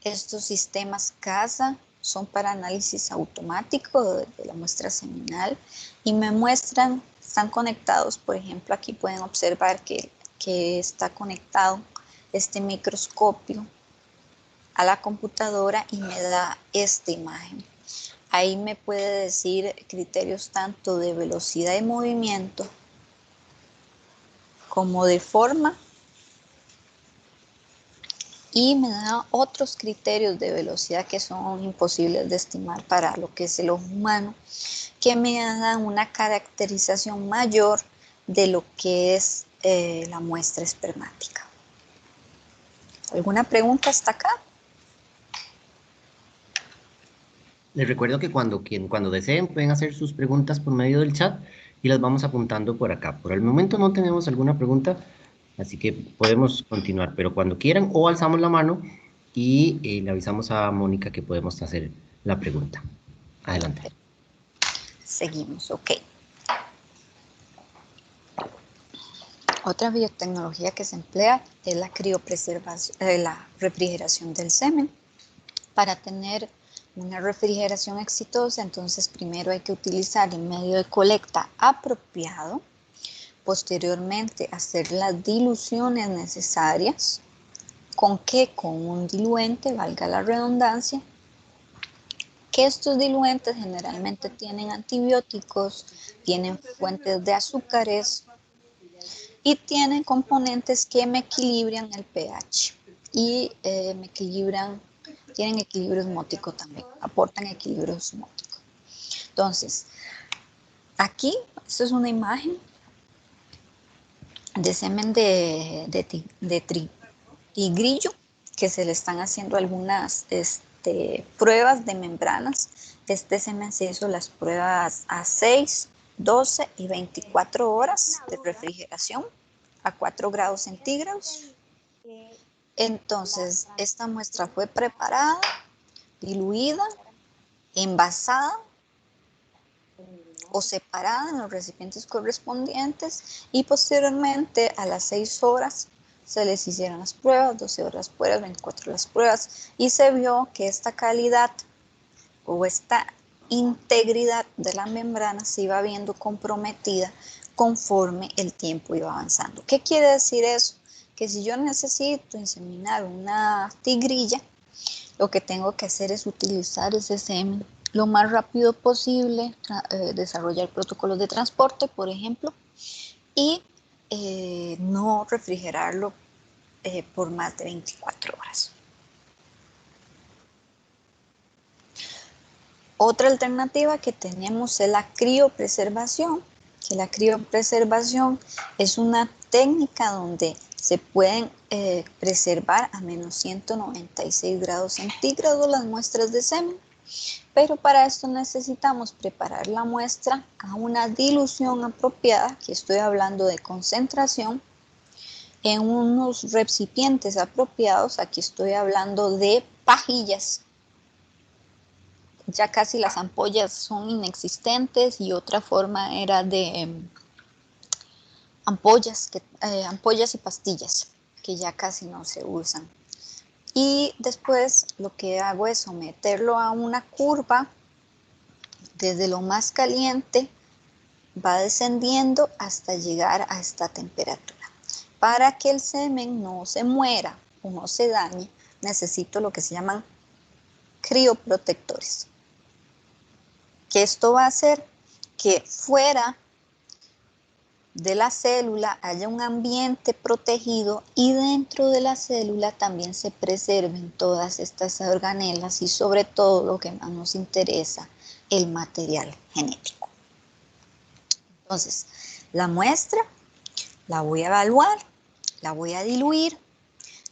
Estos sistemas CASA son para análisis automático de la muestra seminal y me muestran, están conectados, por ejemplo, aquí pueden observar que está conectado este microscopio a la computadora y me da esta imagen. Ahí me puede decir criterios tanto de velocidad de movimiento como de forma, y me da otros criterios de velocidad que son imposibles de estimar para lo que es el ojo humano, que me dan una caracterización mayor de lo que es la muestra espermática. ¿Alguna pregunta hasta acá? Les recuerdo que cuando deseen pueden hacer sus preguntas por medio del chat y las vamos apuntando por acá. Por el momento no tenemos alguna pregunta, así que podemos continuar, pero cuando quieran o alzamos la mano y le avisamos a Mónica que podemos hacer la pregunta. Adelante. Seguimos, ok. Otra biotecnología que se emplea es la criopreservación, la refrigeración del semen. Para tener una refrigeración exitosa, entonces primero hay que utilizar el medio de colecta apropiado, posteriormente hacer las diluciones necesarias. ¿Con qué? Con un diluente, valga la redundancia, que estos diluentes generalmente tienen antibióticos, tienen fuentes de azúcares y tienen componentes que me equilibran el pH y tienen equilibrio osmótico también, aportan equilibrio osmótico. Entonces, aquí, esto es una imagen de semen de tigrillo, que se le están haciendo algunas pruebas de membranas. Este semen se hizo las pruebas a 6, 12 y 24 horas de refrigeración a 4 grados centígrados. Entonces, esta muestra fue preparada, diluida, envasada o separada en los recipientes correspondientes y posteriormente a las 6 horas se les hicieron las pruebas, 12 horas las pruebas, 24 las pruebas y se vio que esta calidad o esta integridad de la membrana se iba viendo comprometida conforme el tiempo iba avanzando. ¿Qué quiere decir eso? Que si yo necesito inseminar una tigrilla, lo que tengo que hacer es utilizar ese semen lo más rápido posible, desarrollar protocolos de transporte, por ejemplo, y no refrigerarlo por más de 24 horas. Otra alternativa que tenemos es la criopreservación, que la criopreservación es una técnica donde se pueden preservar a menos 196 grados centígrados las muestras de semen, pero para esto necesitamos preparar la muestra a una dilución apropiada, aquí estoy hablando de concentración, en unos recipientes apropiados, aquí estoy hablando de pajillas. Ya casi las ampollas son inexistentes y otra forma era de ampollas y pastillas que ya casi no se usan. Y después lo que hago es someterlo a una curva desde lo más caliente, va descendiendo hasta llegar a esta temperatura. Para que el semen no se muera o no se dañe, necesito lo que se llaman crioprotectores. Que esto va a hacer que fuera de la célula haya un ambiente protegido y dentro de la célula también se preserven todas estas organelas y sobre todo lo que más nos interesa, el material genético. Entonces, la muestra la voy a evaluar, la voy a diluir,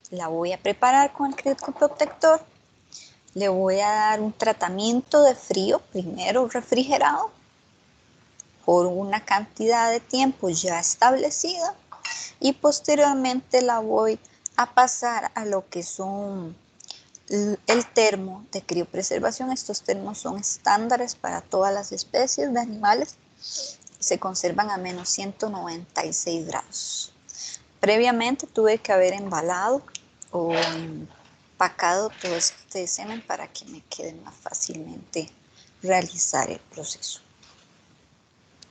la voy a preparar con el crioprotector, le voy a dar un tratamiento de frío, primero refrigerado, por una cantidad de tiempo ya establecida y posteriormente la voy a pasar a lo que son el termo de criopreservación. Estos termos son estándares para todas las especies de animales. Se conservan a menos 196 grados. Previamente tuve que haber embalado o empacado todo este semen para que me quede más fácilmente realizar el proceso.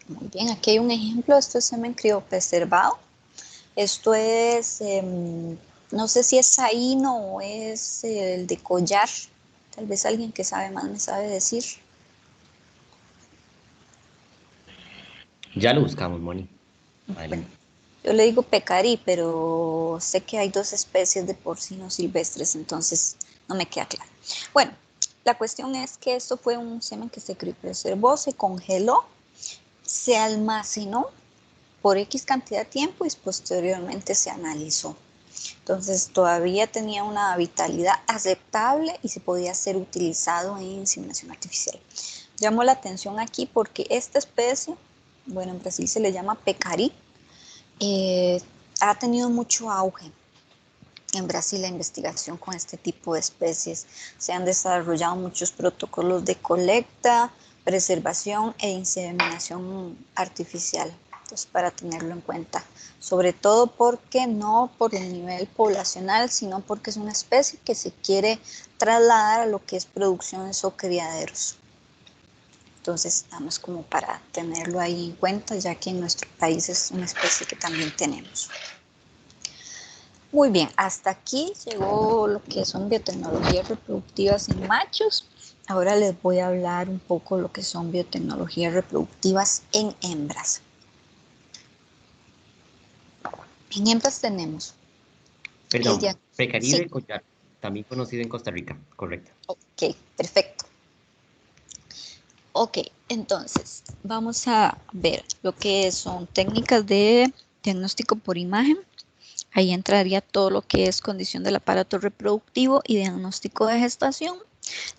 Muy bien, aquí hay un ejemplo, esto es semen criopreservado. Esto es, no sé si es saíno o es el de collar. Tal vez alguien que sabe más me sabe decir. Ya lo buscamos, Moni. Bueno, Adelante. yo le digo pecarí, pero sé que hay dos especies de porcinos silvestres, entonces no me queda claro. Bueno, la cuestión es que esto fue un semen que se criopreservó, se congeló, se almacenó por X cantidad de tiempo y posteriormente se analizó. Entonces todavía tenía una vitalidad aceptable y se podía ser utilizado en inseminación artificial. Llamo la atención aquí porque esta especie, bueno, en Brasil se le llama pecarí, ha tenido mucho auge. En Brasil la investigación con este tipo de especies se han desarrollado muchos protocolos de colecta, preservación e inseminación artificial. Entonces, para tenerlo en cuenta, sobre todo porque no por el nivel poblacional, sino porque es una especie que se quiere trasladar a lo que es producciones o criaderos. Entonces, nada más como para tenerlo ahí en cuenta, ya que en nuestro país es una especie que también tenemos. Muy bien, hasta aquí llegó lo que son biotecnologías reproductivas en machos. Ahora les voy a hablar un poco lo que son biotecnologías reproductivas en hembras. En hembras tenemos el Perdón, sí, Precaribe collar, también conocido en Costa Rica, correcto. ok, perfecto. Ok, entonces vamos a ver lo que son técnicas de diagnóstico por imagen. Ahí entraría todo lo que es condición del aparato reproductivo y diagnóstico de gestación,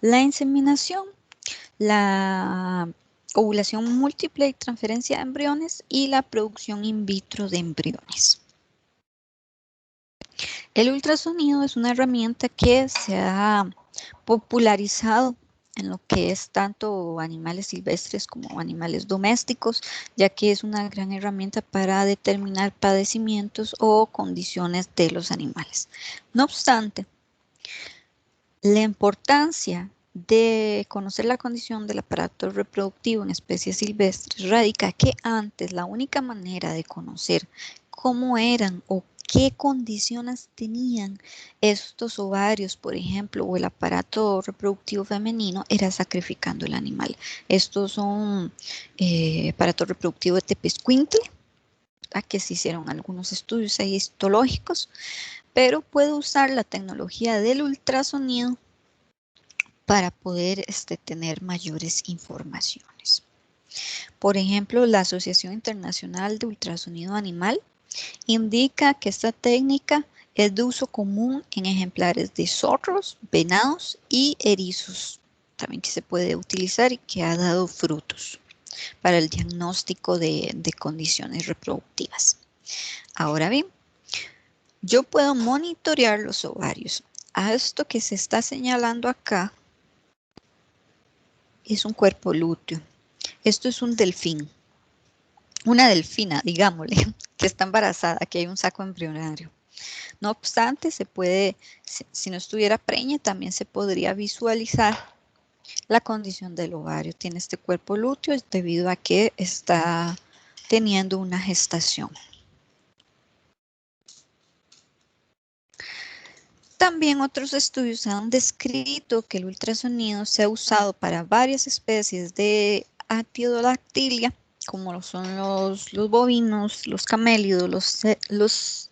la inseminación, la ovulación múltiple y transferencia de embriones y la producción in vitro de embriones. El ultrasonido es una herramienta que se ha popularizado en lo que es tanto animales silvestres como animales domésticos, ya que es una gran herramienta para determinar padecimientos o condiciones de los animales. No obstante, la importancia de conocer la condición del aparato reproductivo en especies silvestres radica que antes la única manera de conocer cómo eran o qué condiciones tenían estos ovarios, por ejemplo, o el aparato reproductivo femenino, era sacrificando el animal. Estos son aparatos reproductivos de Tepezcuintle, a que se hicieron algunos estudios ahí histológicos, pero puede usar la tecnología del ultrasonido para poder tener mayores informaciones. Por ejemplo, la Asociación Internacional de Ultrasonido Animal indica que esta técnica es de uso común en ejemplares de zorros, venados y erizos, también que se puede utilizar y que ha dado frutos para el diagnóstico de condiciones reproductivas. Ahora bien, yo puedo monitorear los ovarios. A esto que se está señalando acá es un cuerpo lúteo. Esto es un delfín, una delfina, digámosle, que está embarazada, que hay un saco embrionario. No obstante, se puede, si no estuviera preña, también se podría visualizar la condición del ovario. Tiene este cuerpo lúteo debido a que está teniendo una gestación. También otros estudios han descrito que el ultrasonido se ha usado para varias especies de Artiodactylia, como son los bovinos, los camélidos, los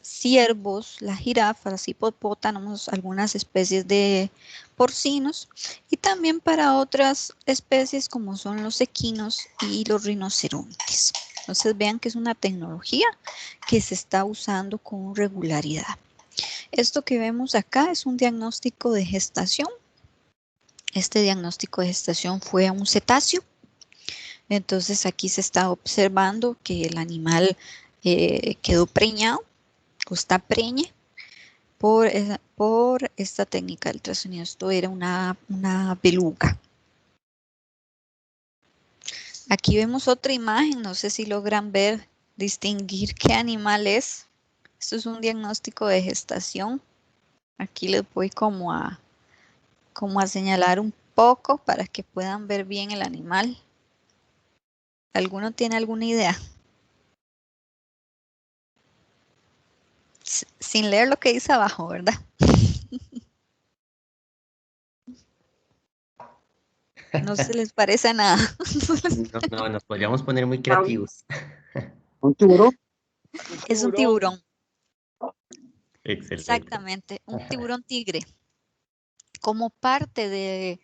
ciervos, las jirafas, los hipopótamos, algunas especies de porcinos y también para otras especies como son los equinos y los rinocerontes. Entonces vean que es una tecnología que se está usando con regularidad. Esto que vemos acá es un diagnóstico de gestación. Este diagnóstico de gestación fue a un cetáceo. Entonces aquí se está observando que el animal quedó preñado o está preñe por esta técnica del ultrasonido. Esto era una beluga. Aquí vemos otra imagen, no sé si logran ver, distinguir qué animal es. Esto es un diagnóstico de gestación. Aquí les voy como a señalar un poco para que puedan ver bien el animal. ¿Alguno tiene alguna idea? Sin leer lo que dice abajo, ¿verdad? No se les parece a nada. No, nos podríamos poner muy creativos. ¿Un tiburón? Es un tiburón, Excelente. exactamente, un tiburón tigre. Como parte de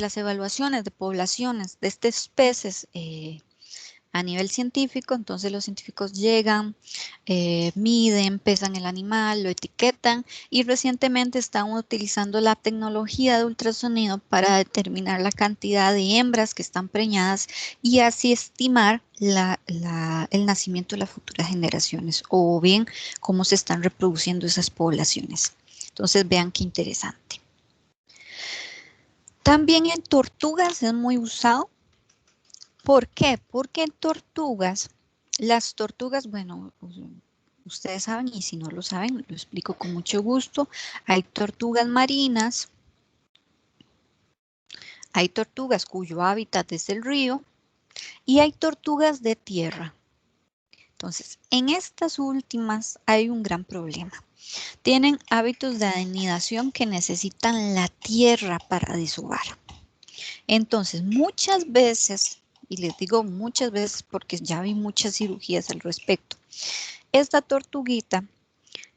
las evaluaciones de poblaciones de estas especies a nivel científico, entonces los científicos llegan, miden, pesan el animal, lo etiquetan y recientemente están utilizando la tecnología de ultrasonido para determinar la cantidad de hembras que están preñadas y así estimar el nacimiento de las futuras generaciones o bien cómo se están reproduciendo esas poblaciones. Entonces vean qué interesante. También en tortugas es muy usado. ¿Por qué? Porque en tortugas, las tortugas, bueno, ustedes saben y si no lo saben, lo explico con mucho gusto. Hay tortugas marinas, hay tortugas cuyo hábitat es el río y hay tortugas de tierra. Entonces, en estas últimas hay un gran problema. tienen hábitos de anidación que necesitan la tierra para desovar. Entonces, muchas veces, y les digo muchas veces porque ya vi muchas cirugías al respecto, esta tortuguita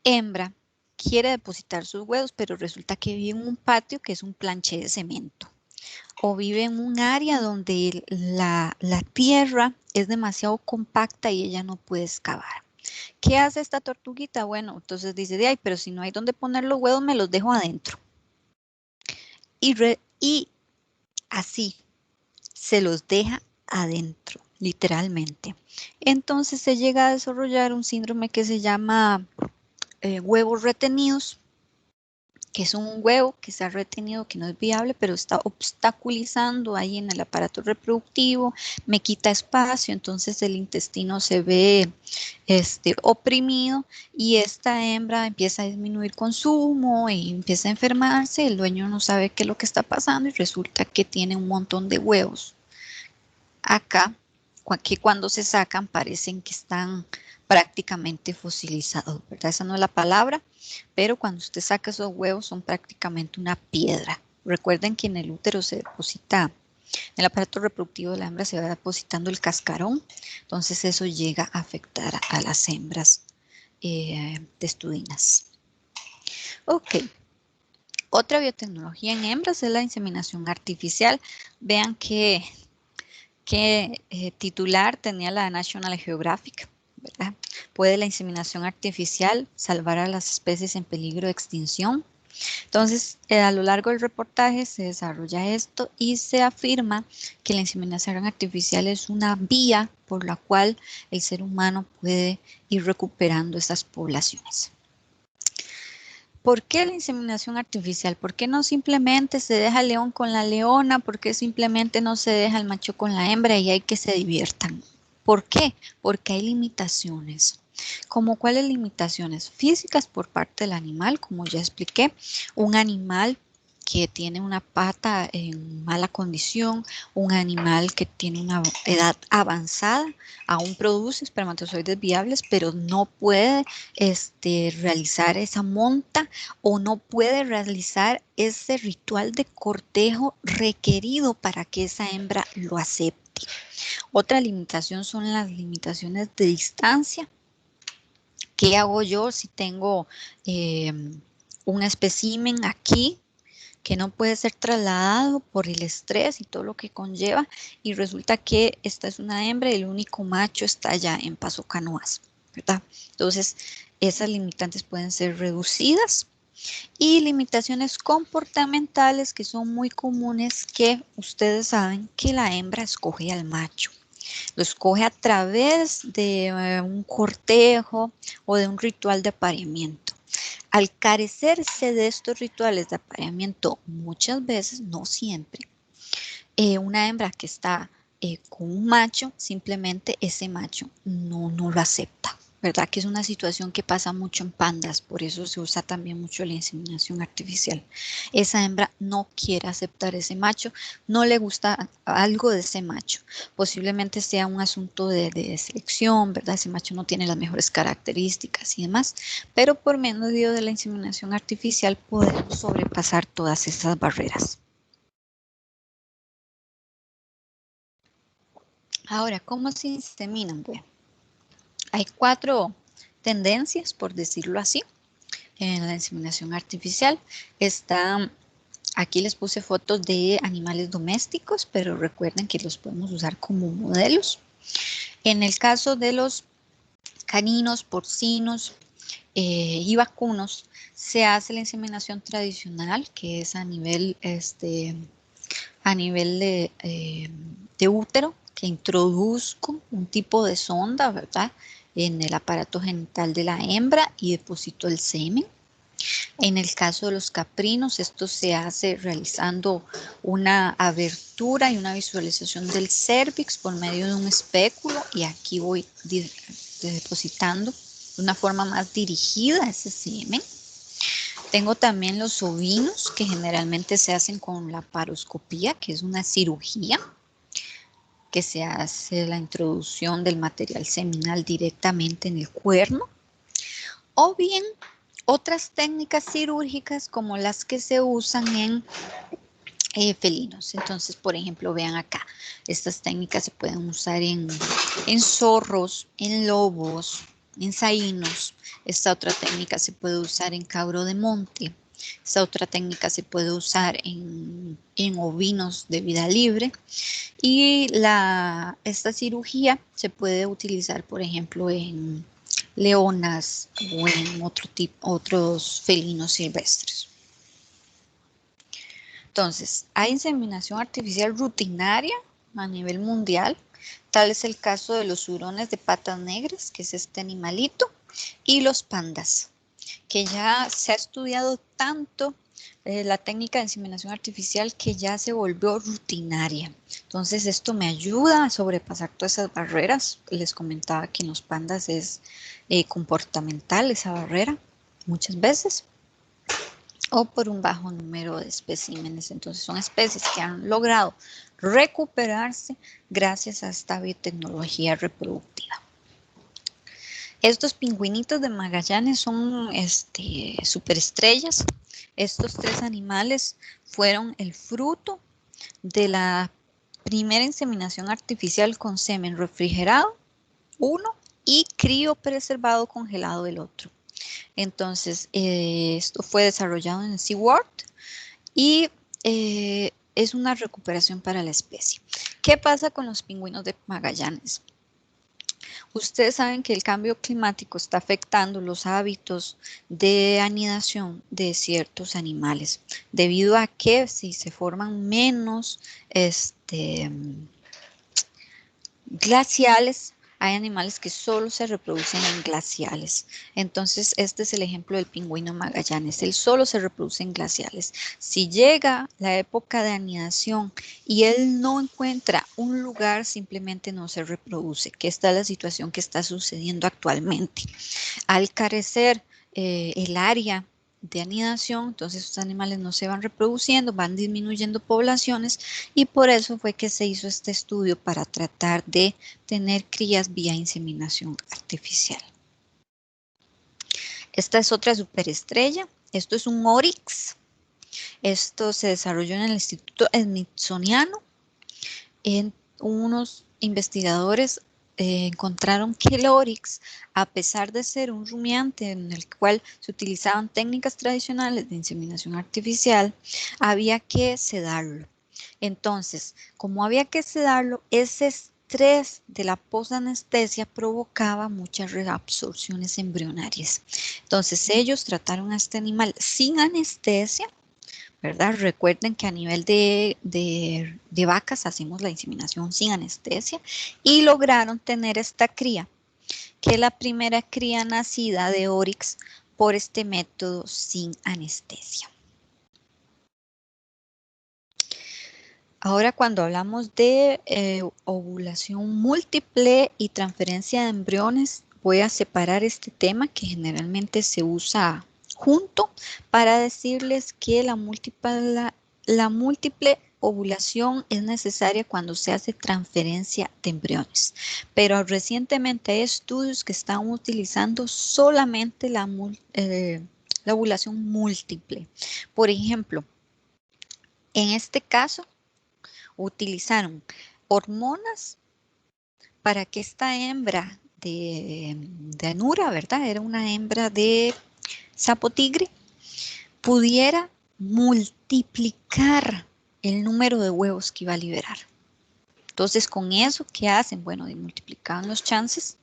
hembra quiere depositar sus huevos, pero resulta que vive en un patio que es un planche de cemento. O vive en un área donde la tierra es demasiado compacta y ella no puede excavar. ¿Qué hace esta tortuguita? Bueno, entonces dice, de ay, pero si no hay donde poner los huevos, me los dejo adentro. Y así se los deja adentro, literalmente. Entonces se llega a desarrollar un síndrome que se llama huevos retenidos, que es un huevo que se ha retenido, que no es viable, pero está obstaculizando ahí en el aparato reproductivo, me quita espacio, entonces el intestino se ve oprimido y esta hembra empieza a disminuir consumo y empieza a enfermarse, el dueño no sabe qué es lo que está pasando y resulta que tiene un montón de huevos acá, que cuando se sacan parecen que están prácticamente fosilizados, ¿verdad? Esa no es la palabra, pero cuando usted saca esos huevos son prácticamente una piedra. Recuerden que en el útero se deposita, en el aparato reproductivo de la hembra se va depositando el cascarón, entonces eso llega a afectar a las hembras testudinas. Ok. Otra biotecnología en hembras es la inseminación artificial. Vean que titular tenía la National Geographic, ¿verdad? ¿Puede la inseminación artificial salvar a las especies en peligro de extinción? Entonces, a lo largo del reportaje se desarrolla esto y se afirma que la inseminación artificial es una vía por la cual el ser humano puede ir recuperando estas poblaciones. ¿Por qué la inseminación artificial? ¿Por qué no simplemente se deja el león con la leona? ¿Por qué simplemente no se deja el macho con la hembra y hay que se diviertan? ¿Por qué? Porque hay limitaciones. ¿Como cuáles limitaciones? Físicas por parte del animal, como ya expliqué. Un animal que tiene una pata en mala condición, un animal que tiene una edad avanzada, aún produce espermatozoides viables, pero no puede realizar esa monta o no puede realizar ese ritual de cortejo requerido para que esa hembra lo acepte. Otra limitación son las limitaciones de distancia. ¿Qué hago yo si tengo un espécimen aquí que no puede ser trasladado por el estrés y todo lo que conlleva y resulta que esta es una hembra y el único macho está allá en Paso Canoas, ¿verdad? Entonces, esas limitantes pueden ser reducidas y limitaciones comportamentales que son muy comunes que ustedes saben que la hembra escoge al macho. Lo escoge a través de un cortejo o de un ritual de apareamiento. Al carecerse de estos rituales de apareamiento, muchas veces, no siempre, una hembra que está con un macho, simplemente ese macho no lo acepta. ¿Verdad? Que es una situación que pasa mucho en pandas, por eso se usa también mucho la inseminación artificial. Esa hembra no quiere aceptar ese macho, no le gusta algo de ese macho. Posiblemente sea un asunto de selección, ¿verdad? Ese macho no tiene las mejores características y demás, pero por medio de la inseminación artificial podemos sobrepasar todas esas barreras. Ahora, ¿cómo se inseminan? Bueno, hay 4 tendencias, por decirlo así, en la inseminación artificial. Aquí les puse fotos de animales domésticos, pero recuerden que los podemos usar como modelos. En el caso de los caninos, porcinos y vacunos, se hace la inseminación tradicional, que es a nivel de útero, que introduzco un tipo de sonda, ¿verdad? En el aparato genital de la hembra y deposito el semen. En el caso de los caprinos, esto se hace realizando una abertura y una visualización del cérvix por medio de un espéculo y aquí voy depositando de una forma más dirigida ese semen. Tengo también los ovinos que generalmente se hacen con la paroscopía, que es una cirugía que se hace la introducción del material seminal directamente en el cuerno. O bien otras técnicas quirúrgicas como las que se usan en felinos. Entonces, por ejemplo, vean acá, estas técnicas se pueden usar en zorros, en lobos, en sainos. Esta otra técnica se puede usar en cabro de monte. Esta otra técnica se puede usar en ovinos de vida libre. Y esta cirugía se puede utilizar, por ejemplo, en leonas o en otros felinos silvestres. Entonces, hay inseminación artificial rutinaria a nivel mundial. Tal es el caso de los hurones de patas negras, que es este animalito, y los pandas, que ya se ha estudiado tanto la técnica de inseminación artificial que ya se volvió rutinaria. Entonces, esto me ayuda a sobrepasar todas esas barreras. Les comentaba que en los pandas es comportamental esa barrera muchas veces, o por un bajo número de especímenes. Entonces son especies que han logrado recuperarse gracias a esta biotecnología reproductiva. Estos pingüinitos de Magallanes son superestrellas. Estos 3 animales fueron el fruto de la primera inseminación artificial con semen refrigerado, uno, y criopreservado congelado, el otro. Entonces, esto fue desarrollado en SeaWorld y es una recuperación para la especie. ¿Qué pasa con los pingüinos de Magallanes? Ustedes saben que el cambio climático está afectando los hábitos de anidación de ciertos animales, debido a que si se forman menos glaciales, hay animales que solo se reproducen en glaciales. Entonces, este es el ejemplo del pingüino Magallanes. Él solo se reproduce en glaciales. Si llega la época de anidación y él no encuentra un lugar, simplemente no se reproduce, que esta es la situación que está sucediendo actualmente. Al carecer el área de anidación, entonces estos animales no se van reproduciendo, van disminuyendo poblaciones, y por eso fue que se hizo este estudio para tratar de tener crías vía inseminación artificial. Esta es otra superestrella. Esto es un oryx. Esto se desarrolló en el Instituto Smithsoniano. En unos investigadores encontraron que el oryx, a pesar de ser un rumiante en el cual se utilizaban técnicas tradicionales de inseminación artificial, había que sedarlo. Entonces, como había que sedarlo, ese estrés de la posanestesia provocaba muchas reabsorciones embrionarias. Entonces, ellos trataron a este animal sin anestesia, ¿verdad? Recuerden que a nivel de vacas hacemos la inseminación sin anestesia, y lograron tener esta cría, que es la primera cría nacida de oryx por este método sin anestesia. Ahora, cuando hablamos de ovulación múltiple y transferencia de embriones, voy a separar este tema que generalmente se usa junto para decirles que la múltiple ovulación es necesaria cuando se hace transferencia de embriones. Pero recientemente hay estudios que están utilizando solamente la ovulación múltiple. Por ejemplo, en este caso, utilizaron hormonas para que esta hembra de anura, ¿verdad? Era una hembra de sapo tigre, pudiera multiplicar el número de huevos que iba a liberar. Entonces, con eso, ¿qué hacen? Bueno, multiplicaban los chances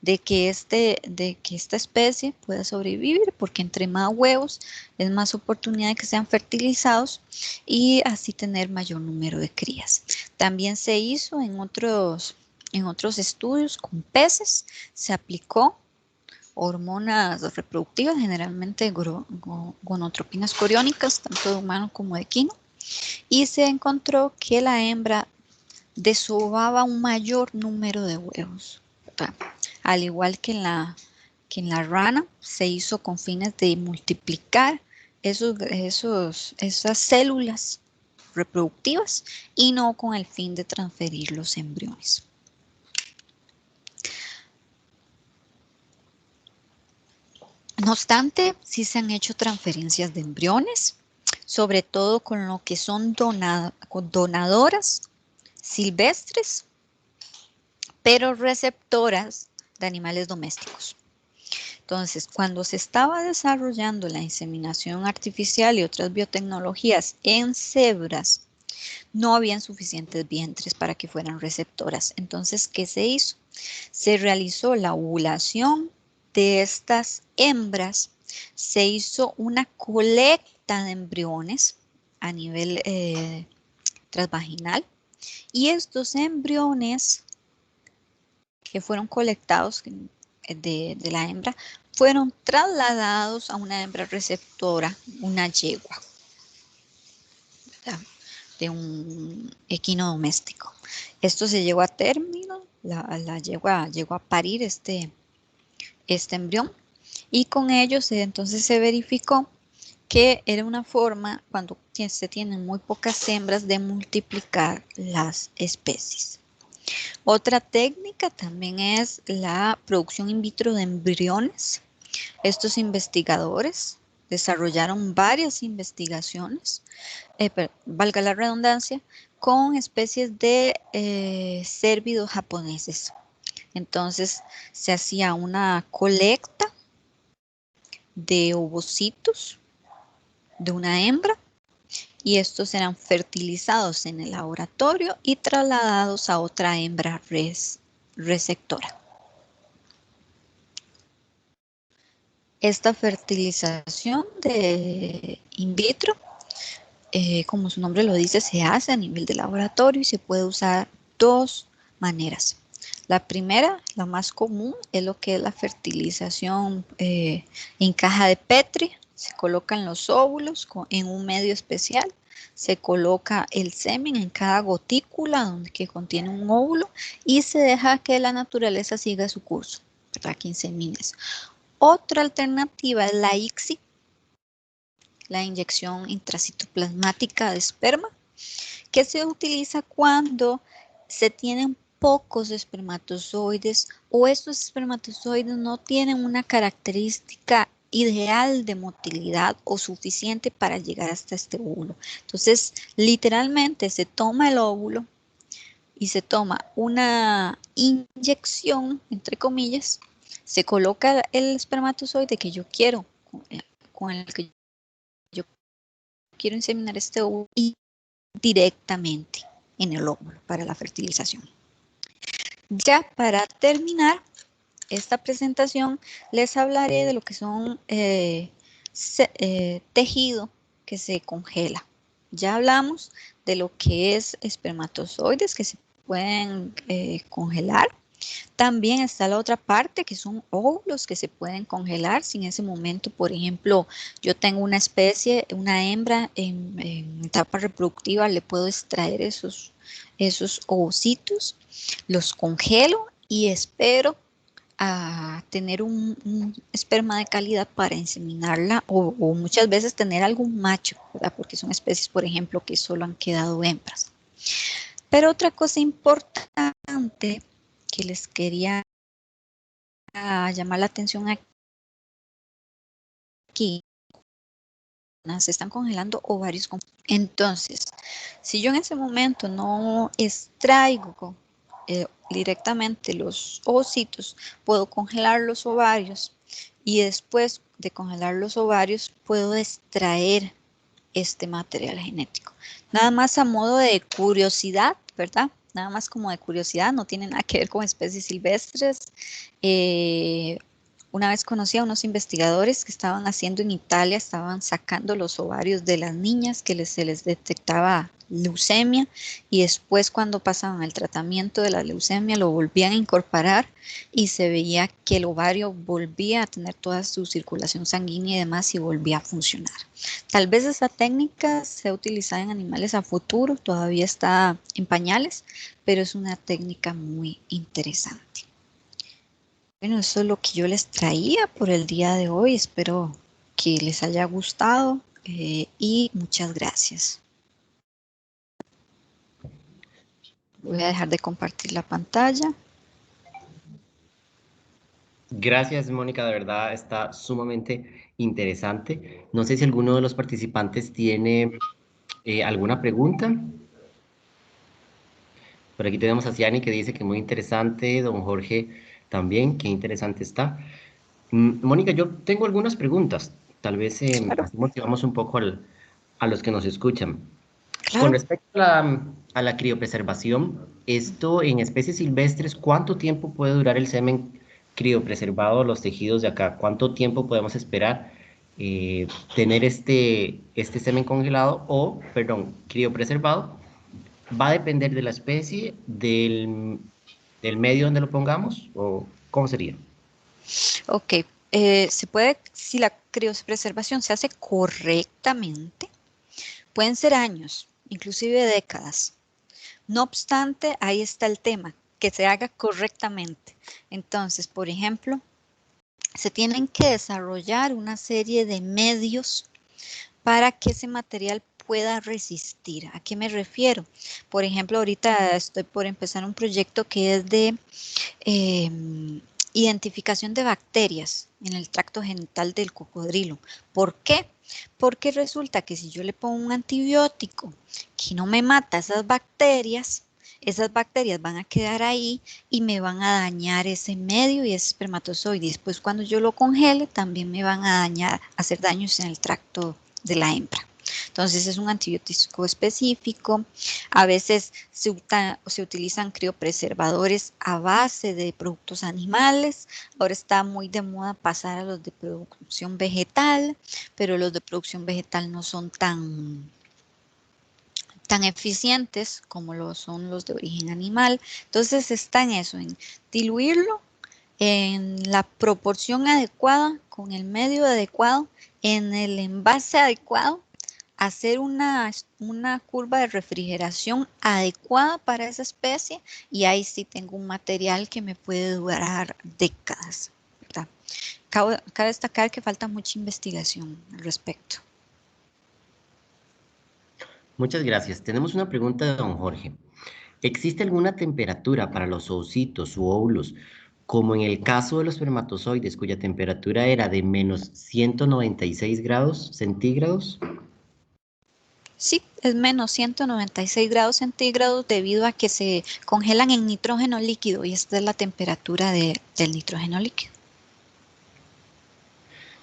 de que esta especie pueda sobrevivir, porque entre más huevos es más oportunidad de que sean fertilizados y así tener mayor número de crías. También se hizo en otros estudios con peces, se aplicó hormonas reproductivas, generalmente gonotropinas coriónicas, tanto de humano como de equino, y se encontró que la hembra desovaba un mayor número de huevos, ¿verdad? Al igual que en la rana, se hizo con fines de multiplicar esas células reproductivas y no con el fin de transferir los embriones. No obstante, sí se han hecho transferencias de embriones, sobre todo con lo que son donadoras silvestres, pero receptoras de animales domésticos. Entonces, cuando se estaba desarrollando la inseminación artificial y otras biotecnologías en cebras, no habían suficientes vientres para que fueran receptoras. Entonces, ¿qué se hizo? Se realizó la ovulación de estas hembras, se hizo una colecta de embriones a nivel transvaginal y estos embriones que fueron colectados de la hembra fueron trasladados a una hembra receptora, una yegua, ¿verdad?, de un equino doméstico. Esto se llevó a término, la yegua llegó a parir este embrión y con ello entonces se verificó que era una forma, cuando se tienen muy pocas hembras, de multiplicar las especies. Otra técnica también es la producción in vitro de embriones. Estos investigadores desarrollaron varias investigaciones, valga la redundancia, con especies de cérvidos japoneses. Entonces se hacía una colecta de ovocitos de una hembra y estos eran fertilizados en el laboratorio y trasladados a otra hembra receptora. Esta fertilización de in vitro, como su nombre lo dice, se hace a nivel de laboratorio y se puede usar dos maneras. La primera, la más común, es lo que es la fertilización en caja de Petri. Se colocan los óvulos en un medio especial, se coloca el semen en cada gotícula que contiene un óvulo y se deja que la naturaleza siga su curso para que insemines. Otra alternativa es la ICSI, la inyección intracitoplasmática de esperma, que se utiliza cuando se tienen pocos espermatozoides o estos espermatozoides no tienen una característica ideal de motilidad o suficiente para llegar hasta este óvulo. Entonces, literalmente se toma el óvulo y se toma una inyección, entre comillas, se coloca el espermatozoide que yo quiero, con el que yo quiero inseminar este óvulo y directamente en el óvulo para la fertilización. Ya para terminar esta presentación, les hablaré de lo que son tejido que se congela. Ya hablamos de lo que es espermatozoides que se pueden congelar. También está la otra parte que son óvulos que se pueden congelar si en ese momento, por ejemplo, yo tengo una especie, una hembra en etapa reproductiva, le puedo extraer esos ovocitos, los congelo y espero a tener un esperma de calidad para inseminarla o muchas veces tener algún macho, ¿verdad? Porque son especies, por ejemplo, que solo han quedado hembras. Pero otra cosa importante que les quería llamar la atención aquí, se están congelando ovarios. Entonces, si yo en ese momento no extraigo directamente los ovocitos, puedo congelar los ovarios y después de congelar los ovarios puedo extraer este material genético. Nada más a modo de curiosidad, ¿verdad? Nada más como de curiosidad, no tiene nada que ver con especies silvestres. Una vez conocí a unos investigadores que estaban haciendo en Italia, estaban sacando los ovarios de las niñas que se les detectaba leucemia y después cuando pasaban el tratamiento de la leucemia lo volvían a incorporar y se veía que el ovario volvía a tener toda su circulación sanguínea y demás y volvía a funcionar. Tal vez esa técnica sea utilizada en animales a futuro, todavía está en pañales, pero es una técnica muy interesante. Bueno, eso es lo que yo les traía por el día de hoy. Espero que les haya gustado y muchas gracias. Voy a dejar de compartir la pantalla. Gracias, Mónica, de verdad está sumamente interesante. No sé si alguno de los participantes tiene alguna pregunta. Por aquí tenemos a Ciani que dice que muy interesante, don Jorge también, qué interesante está. Mónica, yo tengo algunas preguntas, tal vez Claro, así motivamos un poco a los que nos escuchan. Con claro. respecto a la criopreservación, esto en especies silvestres, ¿cuánto tiempo puede durar el semen criopreservado, los tejidos de acá? ¿Cuánto tiempo podemos esperar tener este semen congelado o, perdón, criopreservado? ¿Va a depender de la especie, del medio donde lo pongamos o cómo sería? Ok, se puede, si la criopreservación se hace correctamente, pueden ser años, inclusive décadas. No obstante, ahí está el tema, que se haga correctamente. Entonces, por ejemplo, se tienen que desarrollar una serie de medios para que ese material pueda resistir. ¿A qué me refiero? Por ejemplo, ahorita estoy por empezar un proyecto que es de identificación de bacterias en el tracto genital del cocodrilo. ¿Por qué? Porque resulta que si yo le pongo un antibiótico que no me mata esas bacterias van a quedar ahí y me van a dañar ese medio y ese espermatozoide. Después cuando yo lo congele también me van a dañar, hacer daños en el tracto de la hembra. Entonces es un antibiótico específico. A veces se utilizan criopreservadores a base de productos animales. Ahora está muy de moda pasar a los de producción vegetal, pero los de producción vegetal no son tan eficientes como lo son los de origen animal. Entonces está en eso, en diluirlo en la proporción adecuada, con el medio adecuado, en el envase adecuado, hacer una curva de refrigeración adecuada para esa especie y ahí sí tengo un material que me puede durar décadas, ¿verdad? Cabe destacar que falta mucha investigación al respecto. Muchas gracias. Tenemos una pregunta de don Jorge. ¿Existe alguna temperatura para los ocitos u óvulos, como en el caso de los espermatozoides, cuya temperatura era de menos 196 grados centígrados? Sí, es menos 196 grados centígrados debido a que se congelan en nitrógeno líquido y esta es la temperatura del nitrógeno líquido.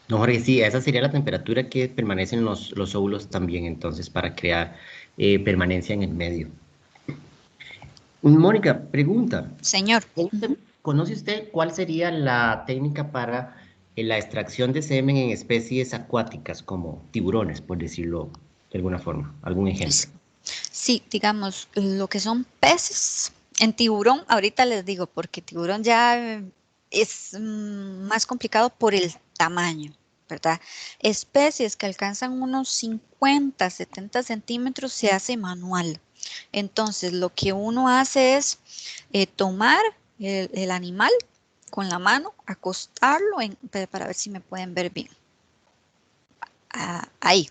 No, Jorge, sí, esa sería la temperatura que permanecen los óvulos también, entonces, para crear permanencia en el medio. Mónica, pregunta. Señor. ¿Conoce usted cuál sería la técnica para la extracción de semen en especies acuáticas, como tiburones, por decirlo de alguna forma? ¿Algún ejemplo? Sí, digamos, lo que son peces, en tiburón, ahorita les digo, porque tiburón ya es más complicado por el tamaño, ¿verdad? Especies que alcanzan unos 50, 70 centímetros se hace manual. Entonces, lo que uno hace es tomar el animal con la mano, acostarlo para ver si me pueden ver bien. Ahí,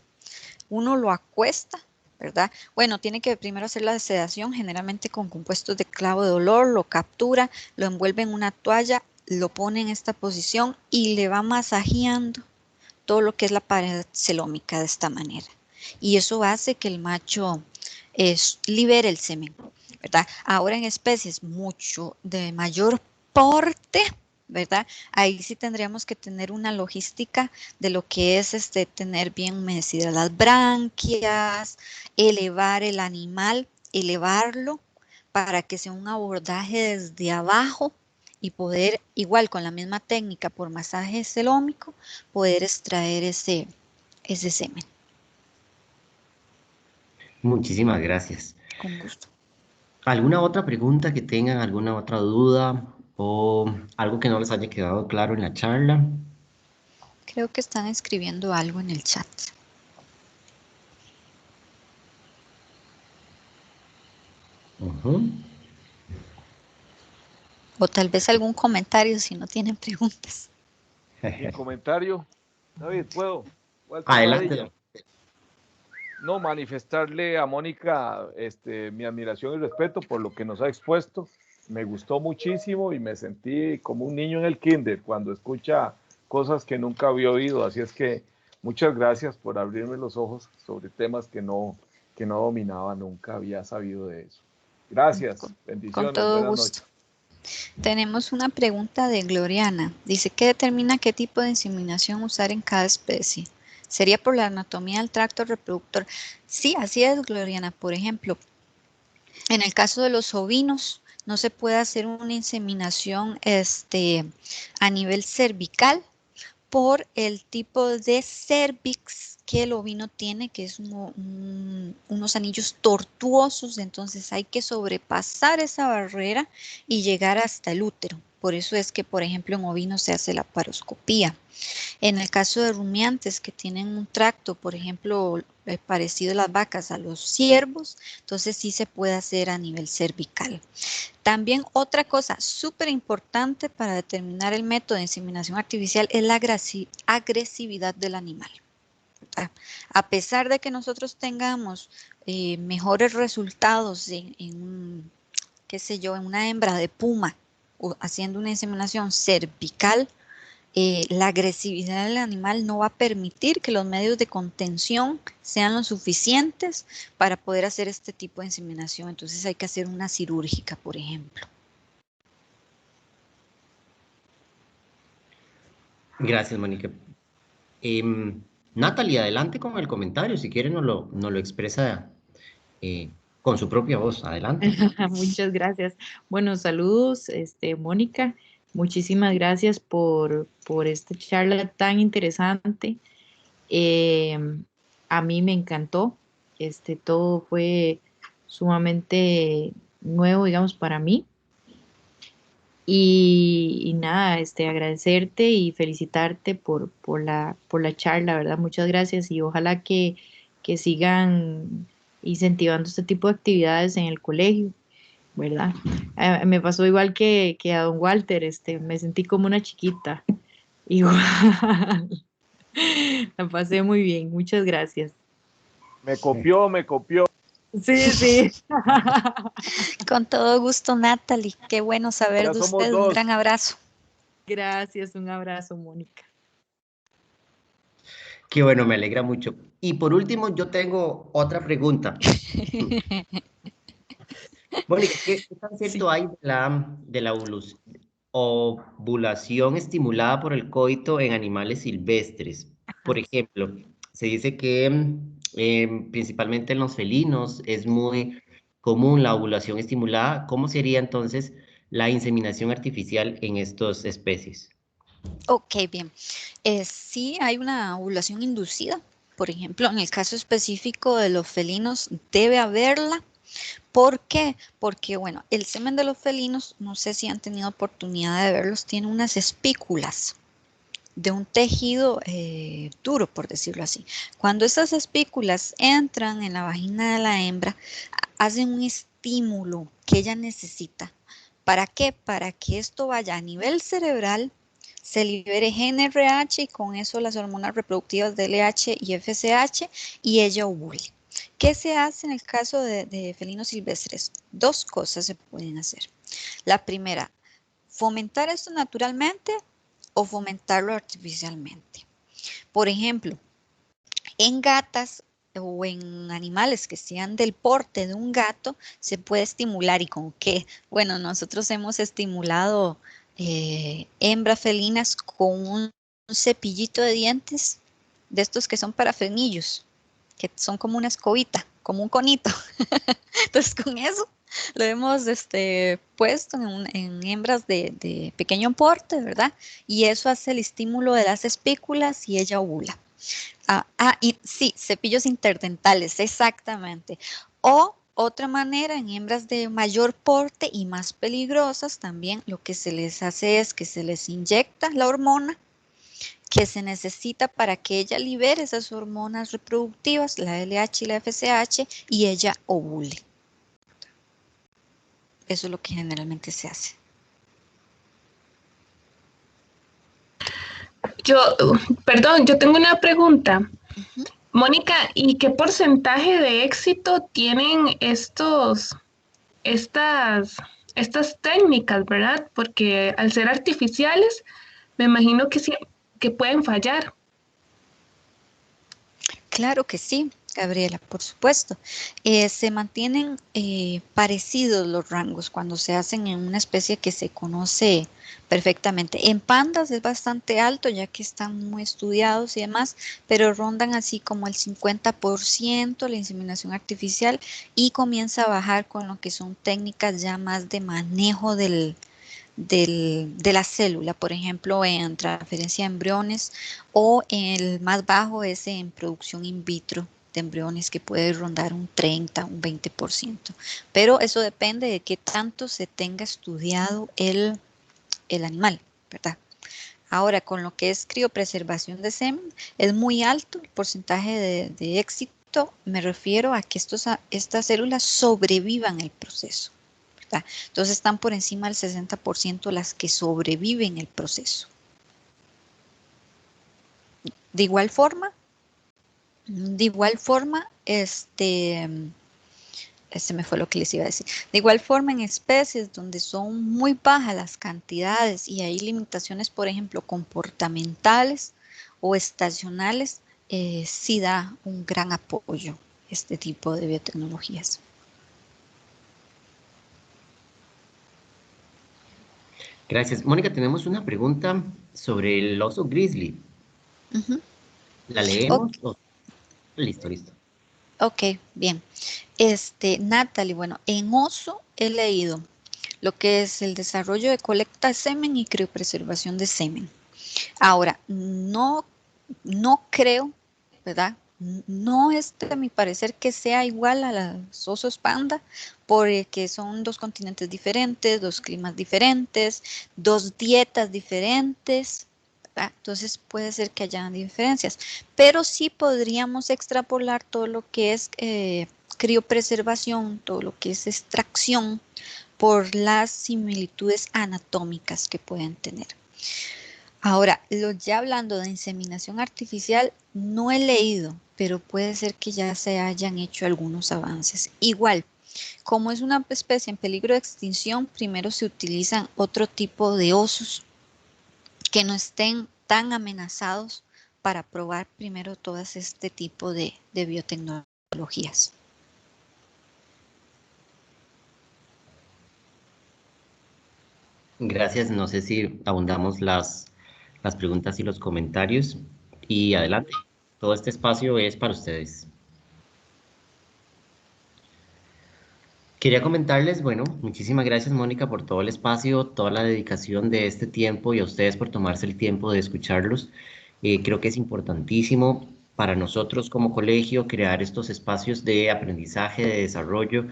uno lo acuesta, ¿verdad? Bueno, tiene que primero hacer la sedación, generalmente con compuestos de clavo de olor, lo captura, lo envuelve en una toalla, lo pone en esta posición y le va masajeando todo lo que es la pared celómica de esta manera. Y eso hace que el macho libere el semen, ¿verdad? Ahora en especies mucho de mayor porte, ¿verdad? Ahí sí tendríamos que tener una logística de lo que es tener bien humedecidas las branquias, elevar el animal, elevarlo para que sea un abordaje desde abajo y poder, igual con la misma técnica por masaje celómico, poder extraer ese semen. Muchísimas gracias. Con gusto. ¿Alguna otra pregunta que tengan, alguna otra duda o algo que no les haya quedado claro en la charla? Creo que están escribiendo algo en el chat. Ujú. O tal vez algún comentario si no tienen preguntas. Mi comentario, David, ¿puedo tocar a ella? Adelante. No, manifestarle a Mónica mi admiración y respeto por lo que nos ha expuesto. me gustó muchísimo y me sentí como un niño en el kinder cuando escucha cosas que nunca había oído. Así es que muchas gracias por abrirme los ojos sobre temas que no dominaba, nunca había sabido de eso. Gracias, Con bendiciones, todo buenas gusto. noches. Tenemos una pregunta de Gloriana. Dice, ¿qué determina qué tipo de inseminación usar en cada especie? ¿Sería por la anatomía del tracto reproductor? Sí, así es, Gloriana. Por ejemplo, en el caso de los ovinos, no se puede hacer una inseminación a nivel cervical por el tipo de cervix que el ovino tiene, que es unos anillos tortuosos, entonces hay que sobrepasar esa barrera y llegar hasta el útero. Por eso es que, por ejemplo, en ovinos se hace la paroscopía. En el caso de rumiantes que tienen un tracto, por ejemplo, parecido a las vacas a los ciervos, entonces sí se puede hacer a nivel cervical. También otra cosa súper importante para determinar el método de inseminación artificial es la agresividad del animal. A pesar de que nosotros tengamos mejores resultados qué sé yo, en una hembra de puma o haciendo una inseminación cervical, la agresividad del animal no va a permitir que los medios de contención sean lo suficientes para poder hacer este tipo de inseminación. Entonces hay que hacer una cirúrgica, por ejemplo. Gracias, Mónica. Natalie, adelante con el comentario. Si quiere, nos lo expresa con su propia voz. Adelante. Muchas gracias. Bueno, saludos, Mónica. Muchísimas gracias por esta charla tan interesante. A mí me encantó. Todo fue sumamente nuevo, digamos, para mí. Y nada, agradecerte y felicitarte por la charla, ¿verdad? Muchas gracias y ojalá que sigan incentivando este tipo de actividades en el colegio, ¿verdad? Me pasó igual que a don Walter, me sentí como una chiquita. Igual. La pasé muy bien, muchas gracias. Me copió. Sí. Con todo gusto, Natalie. Qué bueno saber Ya de somos usted. Un dos. gran abrazo. Gracias, un abrazo, Mónica. Qué bueno, me alegra mucho. Y por último, yo tengo otra pregunta. Mónica, ¿qué tan cierto hay de la ovulación estimulada por el coito en animales silvestres? Por ejemplo, se dice que principalmente en los felinos es muy común la ovulación estimulada. ¿Cómo sería entonces la inseminación artificial en estas especies? Ok, bien. Sí hay una ovulación inducida. Por ejemplo, en el caso específico de los felinos, debe haberla. ¿Por qué? Porque, bueno, el semen de los felinos, no sé si han tenido oportunidad de verlos, tiene unas espículas de un tejido duro, por decirlo así. Cuando esas espículas entran en la vagina de la hembra, hacen un estímulo que ella necesita. ¿Para qué? Para que esto vaya a nivel cerebral, se libere GnRH y con eso las hormonas reproductivas de LH y FSH y ella ovule. ¿Qué se hace en el caso de felinos silvestres? Dos cosas se pueden hacer. La primera, fomentar esto naturalmente o fomentarlo artificialmente. Por ejemplo, en gatas o en animales que sean del porte de un gato, se puede estimular. ¿Y con qué? Bueno, nosotros hemos estimulado hembras felinas con un cepillito de dientes de estos que son para frenillos, que son como una escobita, como un conito. Entonces con eso lo hemos puesto en hembras de pequeño porte, ¿verdad? Y eso hace el estímulo de las espículas y ella ovula. Y sí, cepillos interdentales, exactamente. O otra manera, en hembras de mayor porte y más peligrosas también, lo que se les hace es que se les inyecta la hormona que se necesita para que ella libere esas hormonas reproductivas, la LH y la FSH, y ella ovule. Eso es lo que generalmente se hace. Perdón, yo tengo una pregunta. Mónica, ¿y qué porcentaje de éxito tienen estas estas técnicas, ¿verdad? Porque al ser artificiales, me imagino que, sí, que pueden fallar. Claro que sí, Gabriela, por supuesto. Se mantienen parecidos los rangos cuando se hacen en una especie que se conoce perfectamente. En pandas es bastante alto ya que están muy estudiados y demás, pero rondan así como el 50% la inseminación artificial y comienza a bajar con lo que son técnicas ya más de manejo de la célula, por ejemplo, en transferencia de embriones o el más bajo es en producción in vitro de embriones que puede rondar un 30, un 20%. Pero eso depende de qué tanto se tenga estudiado el animal, ¿verdad? Ahora, con lo que es criopreservación de semen, es muy alto el porcentaje de éxito. Me refiero a que estas células sobrevivan el proceso. ¿Verdad? Entonces están por encima del 60% las que sobreviven el proceso. De igual forma, se me fue lo que les iba a decir. De igual forma, en especies donde son muy bajas las cantidades y hay limitaciones, por ejemplo, comportamentales o estacionales, sí da un gran apoyo este tipo de biotecnologías. Gracias. Mónica, tenemos una pregunta sobre el oso grizzly. ¿La leemos? Listo, listo. Ok, bien. Natalie, bueno, en oso he leído lo que es el desarrollo de colecta de semen y criopreservación de semen. Ahora, no creo, ¿verdad? No es de mi parecer que sea igual a los osos panda, porque son dos continentes diferentes, dos climas diferentes, dos dietas diferentes, ¿verdad? Entonces puede ser que hayan diferencias, pero sí podríamos extrapolar todo lo que es criopreservación, todo lo que es extracción, por las similitudes anatómicas que pueden tener. Ahora, ya hablando de inseminación artificial, no he leído, pero puede ser que ya se hayan hecho algunos avances. Igual, como es una especie en peligro de extinción, primero se utilizan otro tipo de osos que no estén tan amenazados para probar primero todas este tipo de biotecnologías. Gracias. No sé si abundamos las preguntas y los comentarios. Y adelante. Todo este espacio es para ustedes. Quería comentarles, bueno, muchísimas gracias Mónica por todo el espacio, toda la dedicación de este tiempo y a ustedes por tomarse el tiempo de escucharlos. Creo que es importantísimo para nosotros como colegio crear estos espacios de aprendizaje, de desarrollo,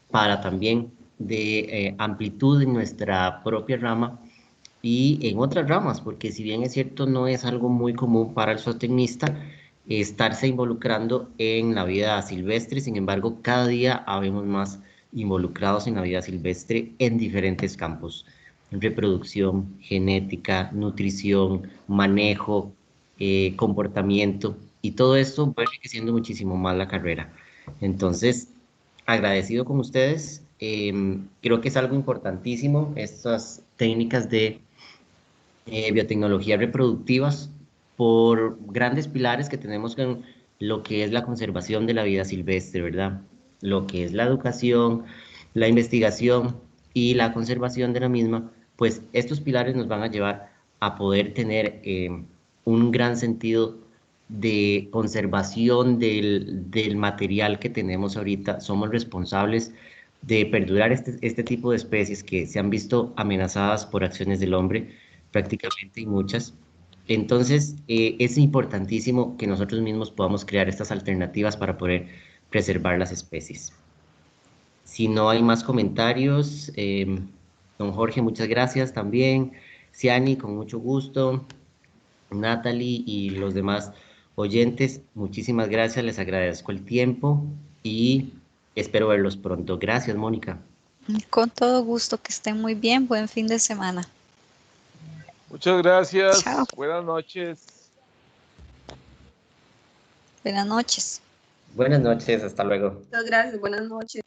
para también de amplitud en nuestra propia rama y en otras ramas, porque si bien es cierto, no es algo muy común para el zootecnista estarse involucrando en la vida silvestre, sin embargo, cada día habemos más involucrados en la vida silvestre en diferentes campos: reproducción, genética, nutrición, manejo, comportamiento, y todo esto va enriqueciendo muchísimo más la carrera. Entonces, agradecido con ustedes. Creo que es algo importantísimo estas técnicas de biotecnologías reproductivas por grandes pilares que tenemos en lo que es la conservación de la vida silvestre, ¿verdad? Lo que es la educación, la investigación y la conservación de la misma, pues estos pilares nos van a llevar a poder tener un gran sentido de conservación del material que tenemos ahorita. Somos responsables de perdurar este tipo de especies que se han visto amenazadas por acciones del hombre, prácticamente y muchas. Entonces, es importantísimo que nosotros mismos podamos crear estas alternativas para poder preservar las especies. Si no hay más comentarios, don Jorge, muchas gracias también. Ciani, con mucho gusto. Natalie y los demás oyentes, muchísimas gracias, les agradezco el tiempo y espero verlos pronto. Gracias, Mónica. Con todo gusto, que estén muy bien, buen fin de semana. Muchas gracias. Chao. Buenas noches. Buenas noches. Buenas noches, hasta luego. Muchas gracias, buenas noches.